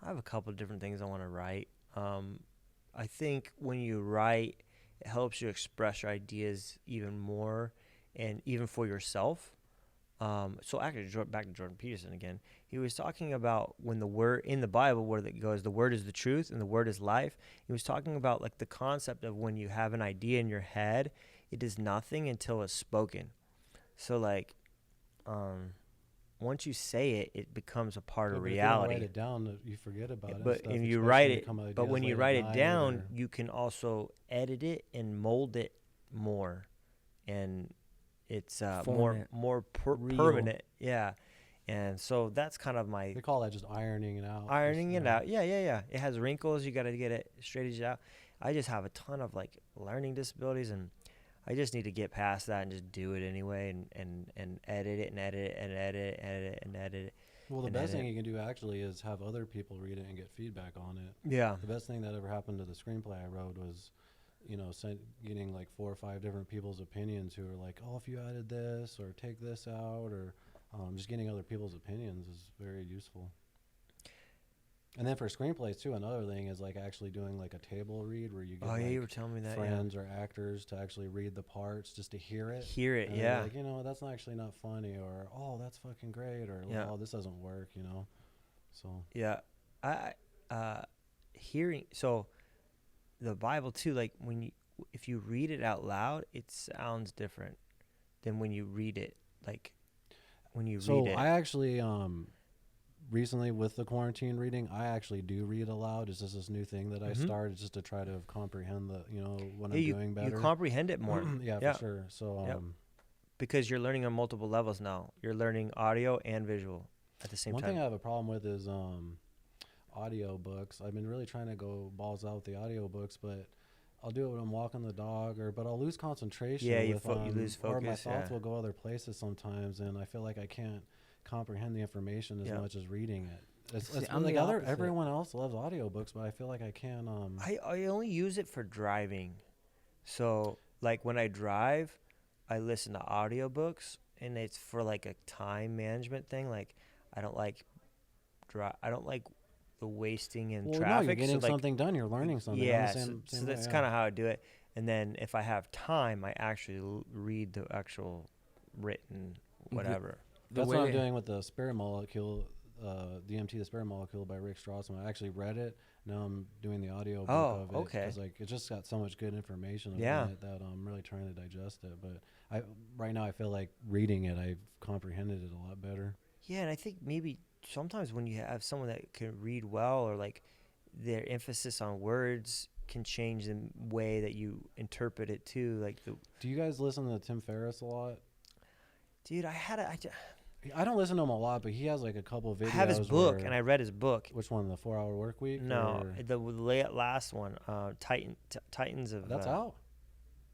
I have a couple of different things I want to write. I think when you write, it helps you express your ideas even more, and even for yourself. So actually, back to Jordan Peterson again. He was talking about when the word in the Bible, where it goes, the word is the truth and the word is life. He was talking about like the concept of when you have an idea in your head, it is nothing until it's spoken. So like, once you say it, it becomes a part of reality. If you write it down, you forget about it. But when you write it, down, you can also edit it and mold it more, and it's more permanent. Yeah. And so that's kind of they call that just ironing it out. Yeah. It has wrinkles. You got to get it straightened out. I just have a ton of like learning disabilities, and I just need to get past that and just do it anyway, and edit it and edit it and edit it and edit it. Well, the best thing you can do actually is have other people read it and get feedback on it. Yeah. The best thing that ever happened to the screenplay I wrote was, getting like 4 or 5 different people's opinions who are like, oh, if you added this or take this out, or just getting other people's opinions is very useful. And then for screenplays too, another thing is like actually doing like a table read where you get you were telling me that, friends or actors to actually read the parts just to hear it. And like, that's actually not funny, or, oh, that's fucking great, or, oh, this doesn't work, So. Yeah. Hearing, so the Bible too, like if you read it out loud, it sounds different than when you read it. Like when you read it. So I actually, recently with the quarantine reading, I actually do read aloud. It's just this new thing that I started just to try to comprehend what I'm doing better. You comprehend it more. Yeah, for sure. So, because you're learning on multiple levels now. You're learning audio and visual at the same time. One thing I have a problem with is audio books. I've been really trying to go balls out with the audio books, but I'll do it when I'm walking the dog, but I'll lose concentration. Yeah, you lose focus. Or my thoughts will go other places sometimes, and I feel like I can't comprehend the information as much as reading it. It's like everyone else loves audiobooks, but I feel like I can't. I only use it for driving. So like when I drive, I listen to audiobooks, and it's for like a time management thing. Like I don't like the wasting in traffic. No, you're getting something done. You're learning something. Yeah, so that's kind of how I do it. And then if I have time, I actually read the actual written whatever. That's what I'm doing with the Spirit Molecule, DMT, the Spirit Molecule by Rick Strassman. I actually read it. Now I'm doing the audio book of it. Okay. Because it just got so much good information in it that I'm really trying to digest it. But right now I feel like reading it, I've comprehended it a lot better. Yeah, and I think maybe sometimes when you have someone that can read well, or like their emphasis on words can change the way that you interpret it too. Do you guys listen to Tim Ferriss a lot? Dude, I don't listen to him a lot, but he has like a couple of videos. I have his book, and I read his book. Which one, the 4 Hour Work Week? No, the last one, Titans of. That's out.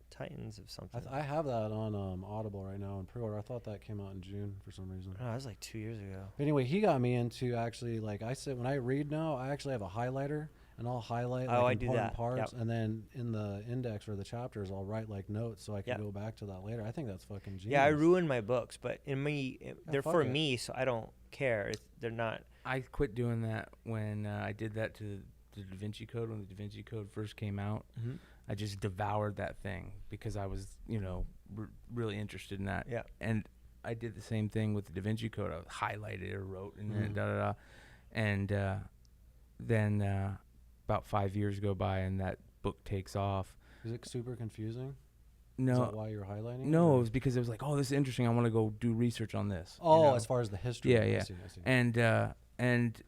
Titans of something. I have that on Audible right now in pre-order. I thought that came out in June for some reason. Oh, that was like 2 years ago. Anyway, he got me into actually, like I said, when I read now, I actually have a highlighter, and I'll highlight important parts, and then in the index or the chapters, I'll write like notes so I can go back to that later. I think that's fucking genius. Yeah, I ruin my books, but they're for me, so I don't care. They're not. I quit doing that when I did that to the Da Vinci Code. When the Da Vinci Code first came out, I just devoured that thing because I was, really interested in that. Yeah. And I did the same thing with the Da Vinci Code. I highlighted or wrote and and then about 5 years go by and that book takes off, Is it super confusing? No. Is that why you're highlighting? No, it was because it was like, oh, this is interesting. I want to go do research on this. Oh, as far as the history. Yeah, yeah. I see. And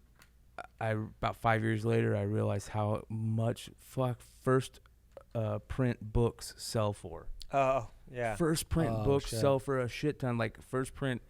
I about 5 years later, I realized how much first print books sell for. Oh, yeah. First print books sell for a shit ton. Like first print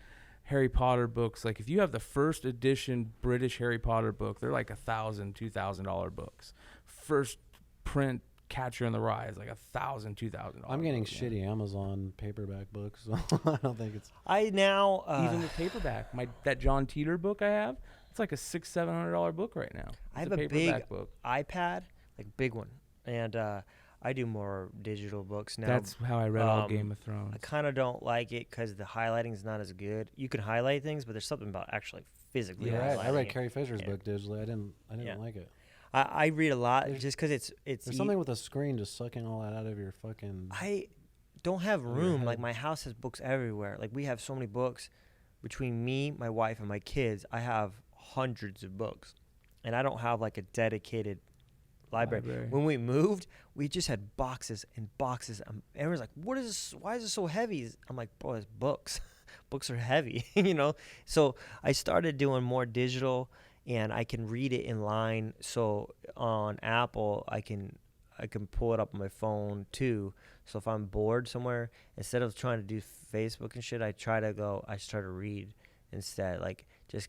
Harry Potter books. Like if you have the first edition British Harry Potter book, they're like $1,000, $2,000 books. First print Catcher in the Rye is like $1,000, $2,000. I'm getting shitty Amazon paperback books. So I don't think it's. I now even the paperback. That John Teeter book I have, it's like a $600-$700 book right now. I have a big iPad, like big one, and I do more digital books now. That's how I read all Game of Thrones. I kind of don't like it because the highlighting is not as good. You can highlight things, but there's something about actually physically highlighting. I read Carrie Fisher's book digitally. I didn't like it. I read a lot just because it's. There's something with a screen just sucking all that out of your fucking. I don't have room. Like my house has books everywhere. Like we have so many books. Between me, my wife, and my kids, I have hundreds of books, and I don't have like a dedicated library. When we moved, we just had boxes and boxes. Everyone's like, "What is this? Why is it so heavy?" I'm like, "Bro, it's books. Books are heavy, you know." So I started doing more digital. And I can read it in line. So on Apple, I can pull it up on my phone too. So if I'm bored somewhere, instead of trying to do Facebook and shit, I try to read instead. Like just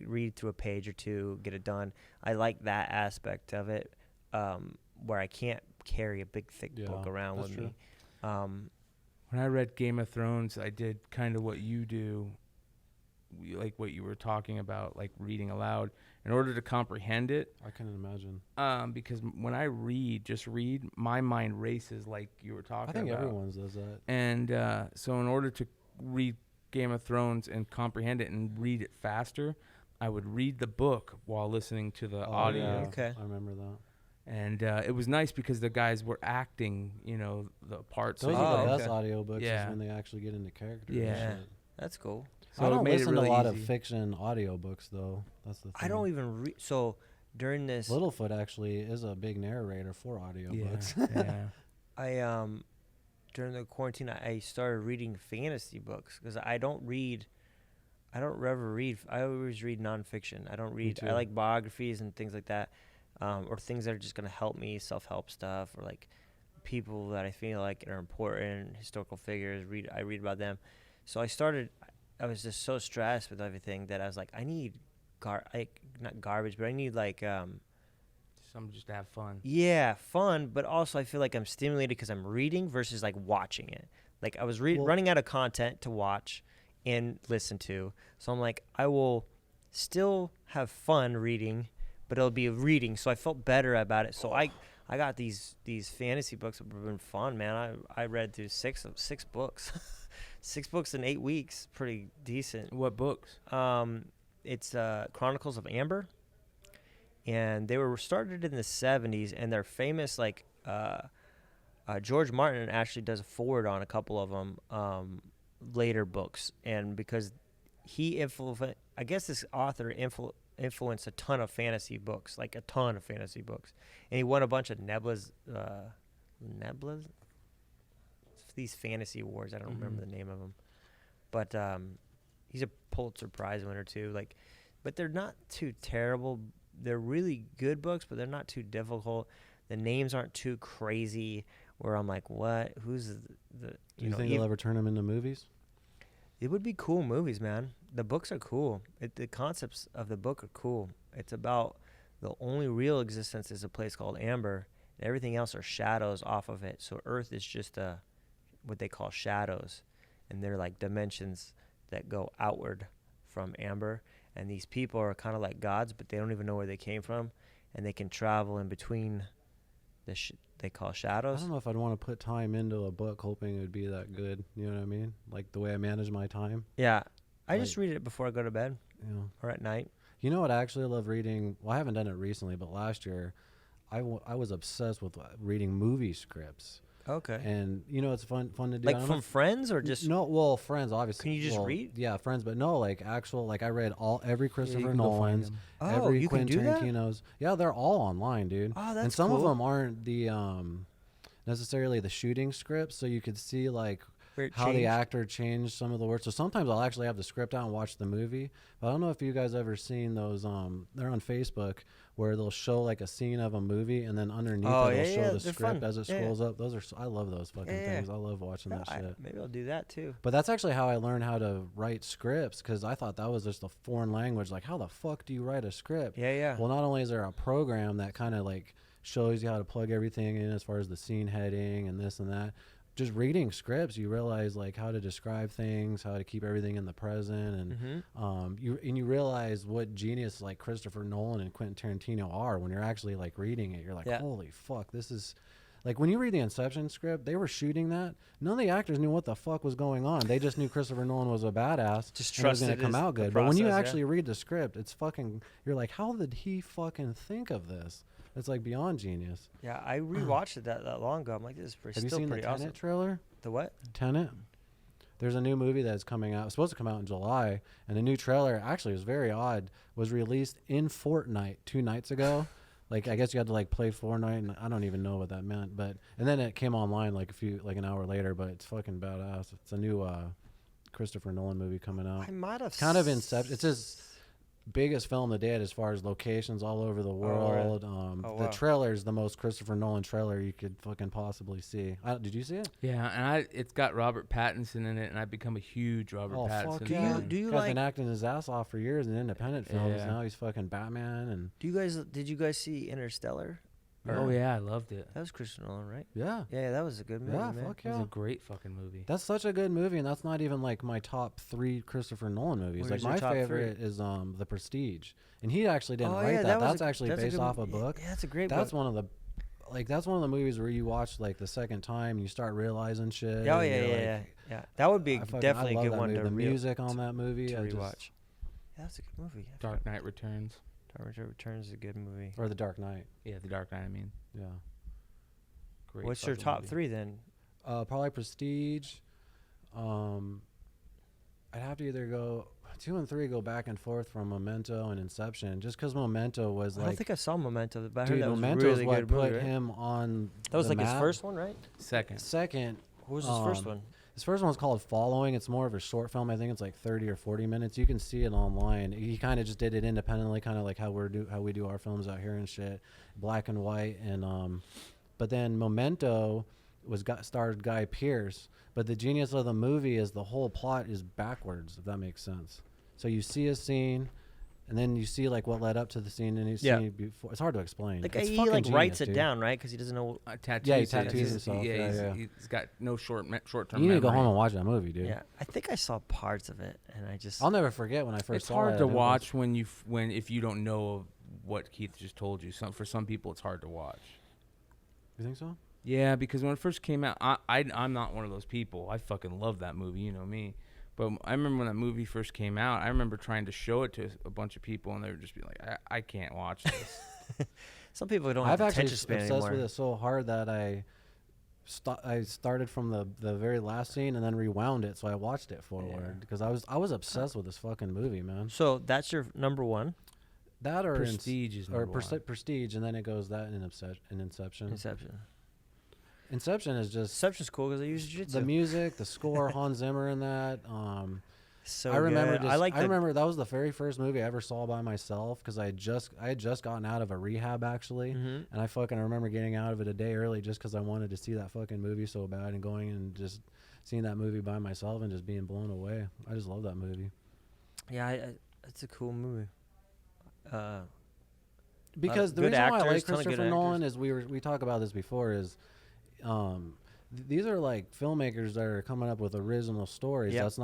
read through a page or two, get it done. I like that aspect of it, where I can't carry a big thick book around with me. When I read Game of Thrones, I did kind of what you do. Like what you were talking about, like reading aloud in order to comprehend it. I can imagine. Because when I read, my mind races like you were talking about. I think everyone's does that. And so in order to read Game of Thrones and comprehend it and read it faster, I would read the book while listening to the audio. Yeah. Okay. I remember that. And it was nice because the guys were acting, the parts. Those are the best audiobooks is when they actually get into character. Yeah. That's cool. So I don't listen to a lot of fiction audiobooks, though. That's the thing. I don't even read. So during this... Littlefoot actually is a big narrator for audiobooks. Yeah. During the quarantine, I started reading fantasy books because I don't ever read. I always read nonfiction. I don't read. I like biographies and things like that, or things that are just going to help me, self-help stuff, or like people that I feel like are important, historical figures. I read about them. So I was just so stressed with everything that I was like, I need not garbage, but I need like something just to have fun. Yeah, fun, but also I feel like I'm stimulated because I'm reading versus like watching it. Like I was running out of content to watch and listen to, so I'm like, I will still have fun reading, but it'll be reading. So I felt better about it. So I got these fantasy books that have been fun, man. I read through six books. 6 books in 8 weeks, pretty decent. What books? It's Chronicles of Amber, and they were started in the 70s, and they're famous. Like George Martin actually does a foreword on a couple of them later books, and because I guess this author influenced a ton of fantasy books, and he won a bunch of Nebula's. These fantasy awards. I don't remember the name of them, but he's a Pulitzer Prize winner too. But they're not too terrible. They're really good books, but they're not too difficult. The names aren't too crazy. Where I'm like, what? Who's the? Do you think they'll ever turn them into movies? It would be cool movies, man. The books are cool. The concepts of the book are cool. It's about the only real existence is a place called Amber, and everything else are shadows off of it. So Earth is just what they call shadows, and they're like dimensions that go outward from Amber, and these people are kind of like gods, but they don't even know where they came from, and they can travel in between they call shadows. I don't know if I'd want to put time into a book hoping it would be that good. You know what I mean? Like the way I manage my time. Yeah, I just read it before I go to bed, or at night. You know what I actually love reading? Well, I haven't done it recently, but last year I was obsessed with reading movie scripts. Okay. And it's fun to do. Like from friends or just friends obviously. Can you just read? Yeah, friends, but no, like actual I read every Christopher Nolan's, every Quentin Tarantino's. Yeah, they're all online, dude. Oh, that's and some cool. of them aren't necessarily the shooting script, so you could see like how changed. the actor changed some of the words. So sometimes I'll actually have the script out and watch the movie. But I don't know if you guys ever seen those. They're on Facebook where they'll show like a scene of a movie and then underneath it'll show the script as it scrolls up. Those are I love those fucking things. I love watching that shit. Maybe I'll do that too. But that's actually how I learned how to write scripts, because I thought that was just a foreign language. Like, how the fuck do you write a script? Yeah. Well, not only is there a program that kind of like shows you how to plug everything in as far as the scene heading and this and that. Just reading scripts, you realize like how to describe things, how to keep everything in the present, and you realize what genius like Christopher Nolan and Quentin Tarantino are when you're actually like reading it. You're like, holy fuck, this is like when you read the Inception script, they were shooting that. None of the actors knew what the fuck was going on. They just knew Christopher Nolan was a badass. Just and it was going to come out good. But when you actually read the script, it's fucking. You're like, how did he fucking think of this? It's like beyond genius. Yeah, I rewatched it that long ago. I'm like, this is pretty. Have you seen the Tenet trailer? The what? Tenet. There's a new movie that's coming out. It's supposed to come out in July, and the new trailer actually was very odd. Was released in Fortnite 2 nights ago. Like, I guess you had to like play Fortnite, and I don't even know what that meant. But and then it came online like an hour later. But it's fucking badass. It's a new Christopher Nolan movie coming out. I might have. Kind of Inception. It's his biggest film to date as far as locations all over the world. The trailer is the most Christopher Nolan trailer you could fucking possibly see. Did you see it? Yeah, and it's got Robert Pattinson in it, and I've become a huge Robert Pattinson fuck fan. Do you guy's like been acting his ass off for years in independent films? Now he's fucking Batman. And did you guys see Interstellar? Oh yeah, I loved it. That was Christopher Nolan, right? Yeah, that was a good movie. Yeah, man. fuck yeah. It was a great fucking movie. That's such a good movie, and that's not even like my top 3 Christopher Nolan movies. Where's like your my top favorite 3? is The Prestige, and he actually didn't write that. That's actually based off a book. Yeah, that's a great. That's book. one of the. Like, that's one of the movies where you watch like the second time and you start realizing shit. Oh yeah. That would be definitely a good one to the music on that movie to rewatch. That's a good movie. Dark Knight Returns. Dark Knight Returns is a good movie. Or The Dark Knight. Yeah, The Dark Knight. I mean, yeah. Great. What's your top 3 then? Probably Prestige. I'd have to either go 2 and 3 go back and forth from Memento and Inception, just because Memento was like. I don't think I saw Memento, but I dude, heard that was Memento really is what good put movie, right? him on. That was the like map. his first one, right? Second. What was his first one? His first one's called Following. It's more of a short film. I think it's like 30 or 40 minutes. You can see it online. He kind of just did it independently, kind of like how we do our films out here and shit, black and white. And but then Memento starred Guy Pearce. But the genius of the movie is the whole plot is backwards, if that makes sense. So you see a scene, and then you see like what led up to the scene, and you see before. It's hard to explain. Like it's he fucking like genius, writes it dude. down, right? Because he doesn't know. Tattoos. Yeah, he tattoos himself. He's got no short-term You need to go memory. home and watch that movie, dude. Yeah, I think I saw parts of it, and I just. I'll never forget when I first It's saw hard it. to watch if you don't know what Keith just told you. For some people, it's hard to watch. You think so? Yeah, because when it first came out, I'm not one of those people. I fucking love that movie, you know me. But I remember when that movie first came out, I remember trying to show it to a bunch of people, and they would just be like, I can't watch this. Some people don't I've have actually attention span obsessed anymore. with it so hard that I started from the very last scene and then rewound it, so I watched it forward because I was obsessed with this fucking movie, man. So that's your number 1. That or Prestige is number 1. Prestige, and then it goes that in Inception. Inception is just Inception's cool because I use jiu-jitsu. the music, the score, Hans Zimmer in that. So I remember. good. I remember that was the very first movie I ever saw by myself because I had just gotten out of a rehab actually, and I fucking remember getting out of it a day early just because I wanted to see that fucking movie so bad and going and just seeing that movie by myself and just being blown away. I just love that movie. Yeah, it's a cool movie. Because the good reason why I actors, like ton of good Christopher Nolan is we talk about this before is. These are like filmmakers that are coming up with original stories. Yep.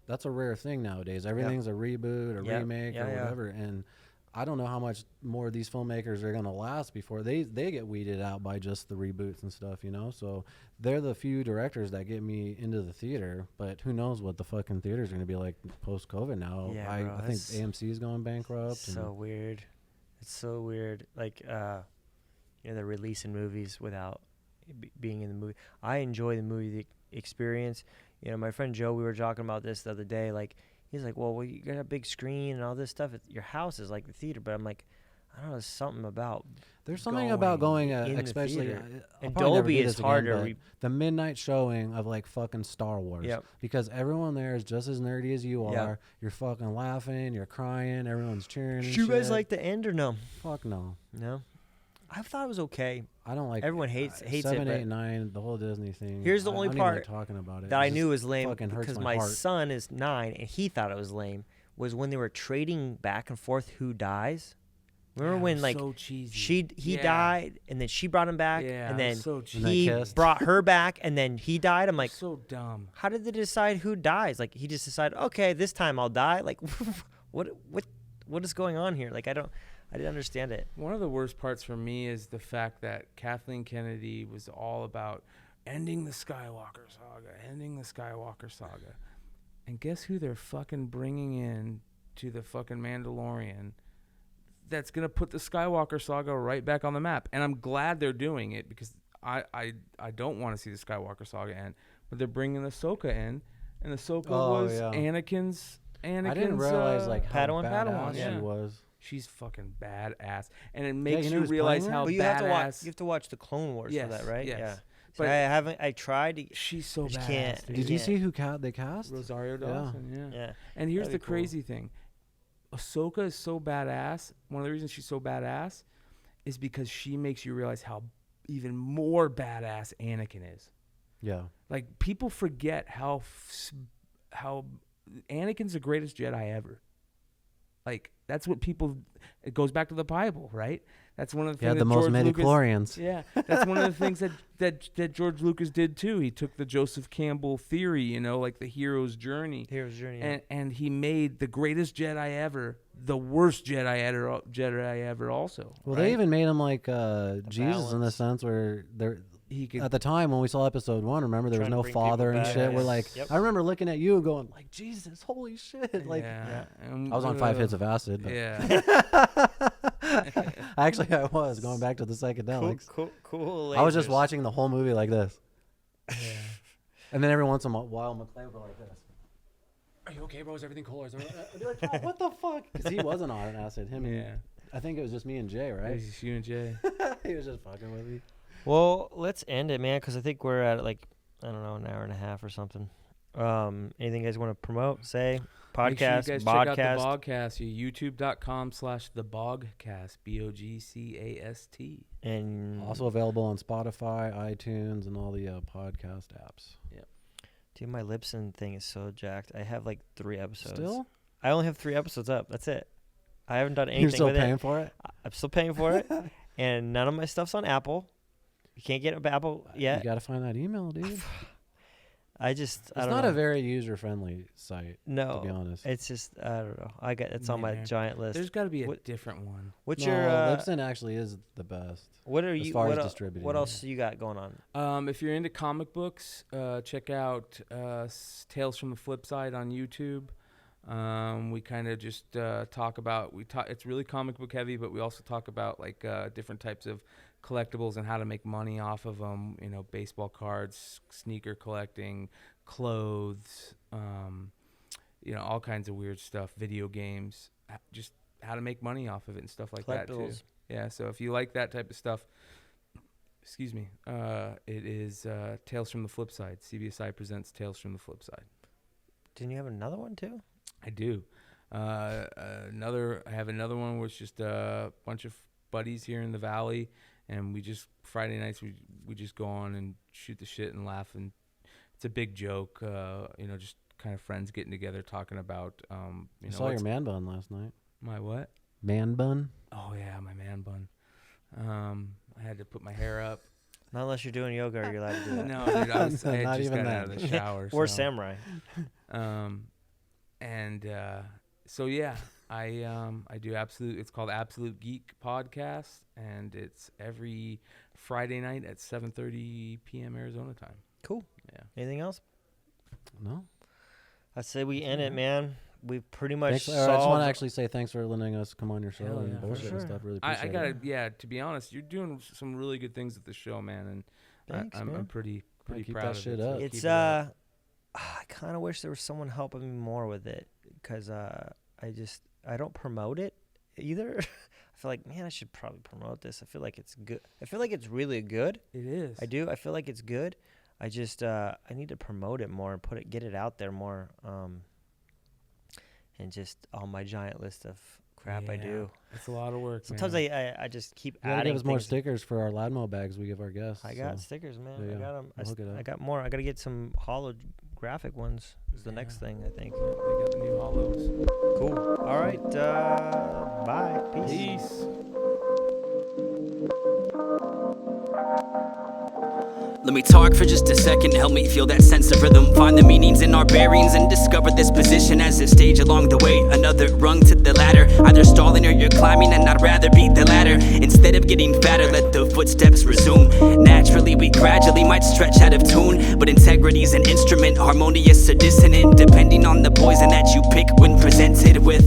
That's a rare thing nowadays. Everything's a reboot, a remake, or whatever. And I don't know how much more these filmmakers are gonna last before they get weeded out by just the reboots and stuff, you know. So they're the few directors that get me into the theater. But who knows what the fucking theaters are gonna be like post COVID now? Yeah, I think AMC is going bankrupt. So weird. It's so weird. Like they're releasing movies without being in the movie. I enjoy the movie experience. My friend Joe, we were talking about this the other day. Like, he's like, well, you got a big screen and all this stuff. Your house is like the theater. But I'm like, I don't know. There's something about. There's something about going, especially. And Dolby is harder. The midnight showing of like fucking Star Wars. Yep. Because everyone there is just as nerdy as you are. Yep. You're fucking laughing. You're crying. Everyone's cheering. Did you guys like the end or no? Fuck no. No. I thought it was okay. I don't like. Everyone hates 7, it. 8, 9, the whole Disney thing. Here's the only part talking about it. that I knew was lame because my heart. son is 9 and he thought it was lame. Was when they were trading back and forth who dies. Remember when like so cheesy. he died and then she brought him back and then so he brought her back and then he died. I'm like, so dumb. How did they decide who dies? Like he just decided, okay, this time I'll die. Like what is going on here? Like I didn't understand it. One of the worst parts for me is the fact that Kathleen Kennedy was all about ending the Skywalker saga. And guess who they're fucking bringing in to the fucking Mandalorian? That's going to put the Skywalker saga right back on the map. And I'm glad they're doing it because I don't want to see the Skywalker saga end. But they're bringing Ahsoka in. And Ahsoka was Anakin's I didn't realize like how Padawan she was. She's fucking badass. And it makes you realize how badass. You have to watch the Clone Wars for that, right? Yes. Yeah. But I tried. She's so badass. Can't. Did you see who they cast? Rosario Dawson, yeah. And here's the crazy thing. Ahsoka is so badass. One of the reasons she's so badass is because she makes you realize how even more badass Anakin is. Yeah. Like people forget how Anakin's the greatest Jedi ever. Like that's what people. It goes back to the Bible, right? That's one of the things. The most midichlorians. Yeah, that's one of the things that George Lucas did too. He took the Joseph Campbell theory, like the hero's journey. And he made the greatest Jedi ever, the worst Jedi ever also. Well, they even made him like Jesus in the sense where at the time when we saw episode 1, remember there was no father and shit. We're like, I remember looking at you going like, Jesus, holy shit! Like, I was on 5 hits of acid. But Actually, I was going back to the psychedelics. Cool. I was just watching the whole movie like this. Yeah. And then every once in a while, McClay would go like this. Are you okay, bro? Is everything cool? I'd be like, oh, what the fuck? Because he wasn't on acid. I think it was just me and Jay, right? It was just you and Jay. He was just fucking with me. Well, let's end it, man, because I think we're at like, I don't know, an hour and a half or something. Anything you guys want to promote, say? Podcast, Make sure you guys check out the Bogcast. youtube.com/thebogcast, BOGCAST. And also available on Spotify, iTunes, and all the podcast apps. Yep. Dude, my Libsyn thing is so jacked. I have like 3 episodes. Still? I only have 3 episodes up. That's it. I haven't done anything You're still with paying for it? I'm still paying for it. And none of my stuff's on Apple. You can't get Apple yet. You got to find that email, dude. I don't know. It's not a very user-friendly site, no, to be honest. It's just, I don't know. It's on my giant list. There's got to be a different one. What's your... your... Libsyn actually is the best. What are as far as distributing. What else you got going on? If you're into comic books, check out Tales from the Flip Side on YouTube. We kind of just talk about... It's really comic book heavy, but we also talk about like different types of collectibles and how to make money off of them, baseball cards, sneaker collecting, clothes, all kinds of weird stuff, video games, just how to make money off of it and stuff like that too. Yeah, so if you like that type of stuff, it is Tales from the Flip Side. CBSI presents Tales from the Flip Side. Didn't you have another one too? I do. I have another one where it's just a bunch of buddies here in the Valley. And we just Friday nights we just go on and shoot the shit and laugh, and it's a big joke, just kind of friends getting together talking about. I saw your man bun last night. My what? Man bun. Oh yeah, my man bun. I had to put my hair up. Not unless you're doing yoga, are you allowed to do that? No, dude, I had just got out of the shower. Or samurai. So yeah. I do it's called Absolute Geek Podcast, and it's every Friday night at 7:30 p.m. Arizona time. Cool. Yeah. Anything else? No. I'd say we end it, man. We pretty much solved... I just want to actually say thanks for letting us come on your show and bullshit and stuff. Really appreciate it. To be honest, you're doing some really good things with the show, man, and thanks, man. I'm pretty keep proud that of shit it. up. It's I kind of wish there was someone helping me more with it, because I don't promote it either. I I feel like, man, I should probably promote this. I feel like it's good. I feel like it's really good. It is. I do. I feel like it's good. I just I need to promote it more, get it out there more, and just on my giant list of crap I do. It's a lot of work. Sometimes man. I just keep you adding. Give us more stickers for our Ladmo bags we give our guests. I got stickers, man. Yeah, I got them. we'll I got more. I got to get some holographic ones. Is the next thing I think. They got the new hollows. Cool. All right. Bye. Peace. Let me talk for just a second, help me feel that sense of rhythm. Find the meanings in our bearings and discover this position as a stage along the way. Another rung to the ladder, either stalling or you're climbing, and I'd rather beat the ladder. Instead of getting fatter, let the footsteps resume. Naturally, we gradually might stretch out of tune, but integrity's an instrument, harmonious or dissonant, depending on the poison that you pick when presented with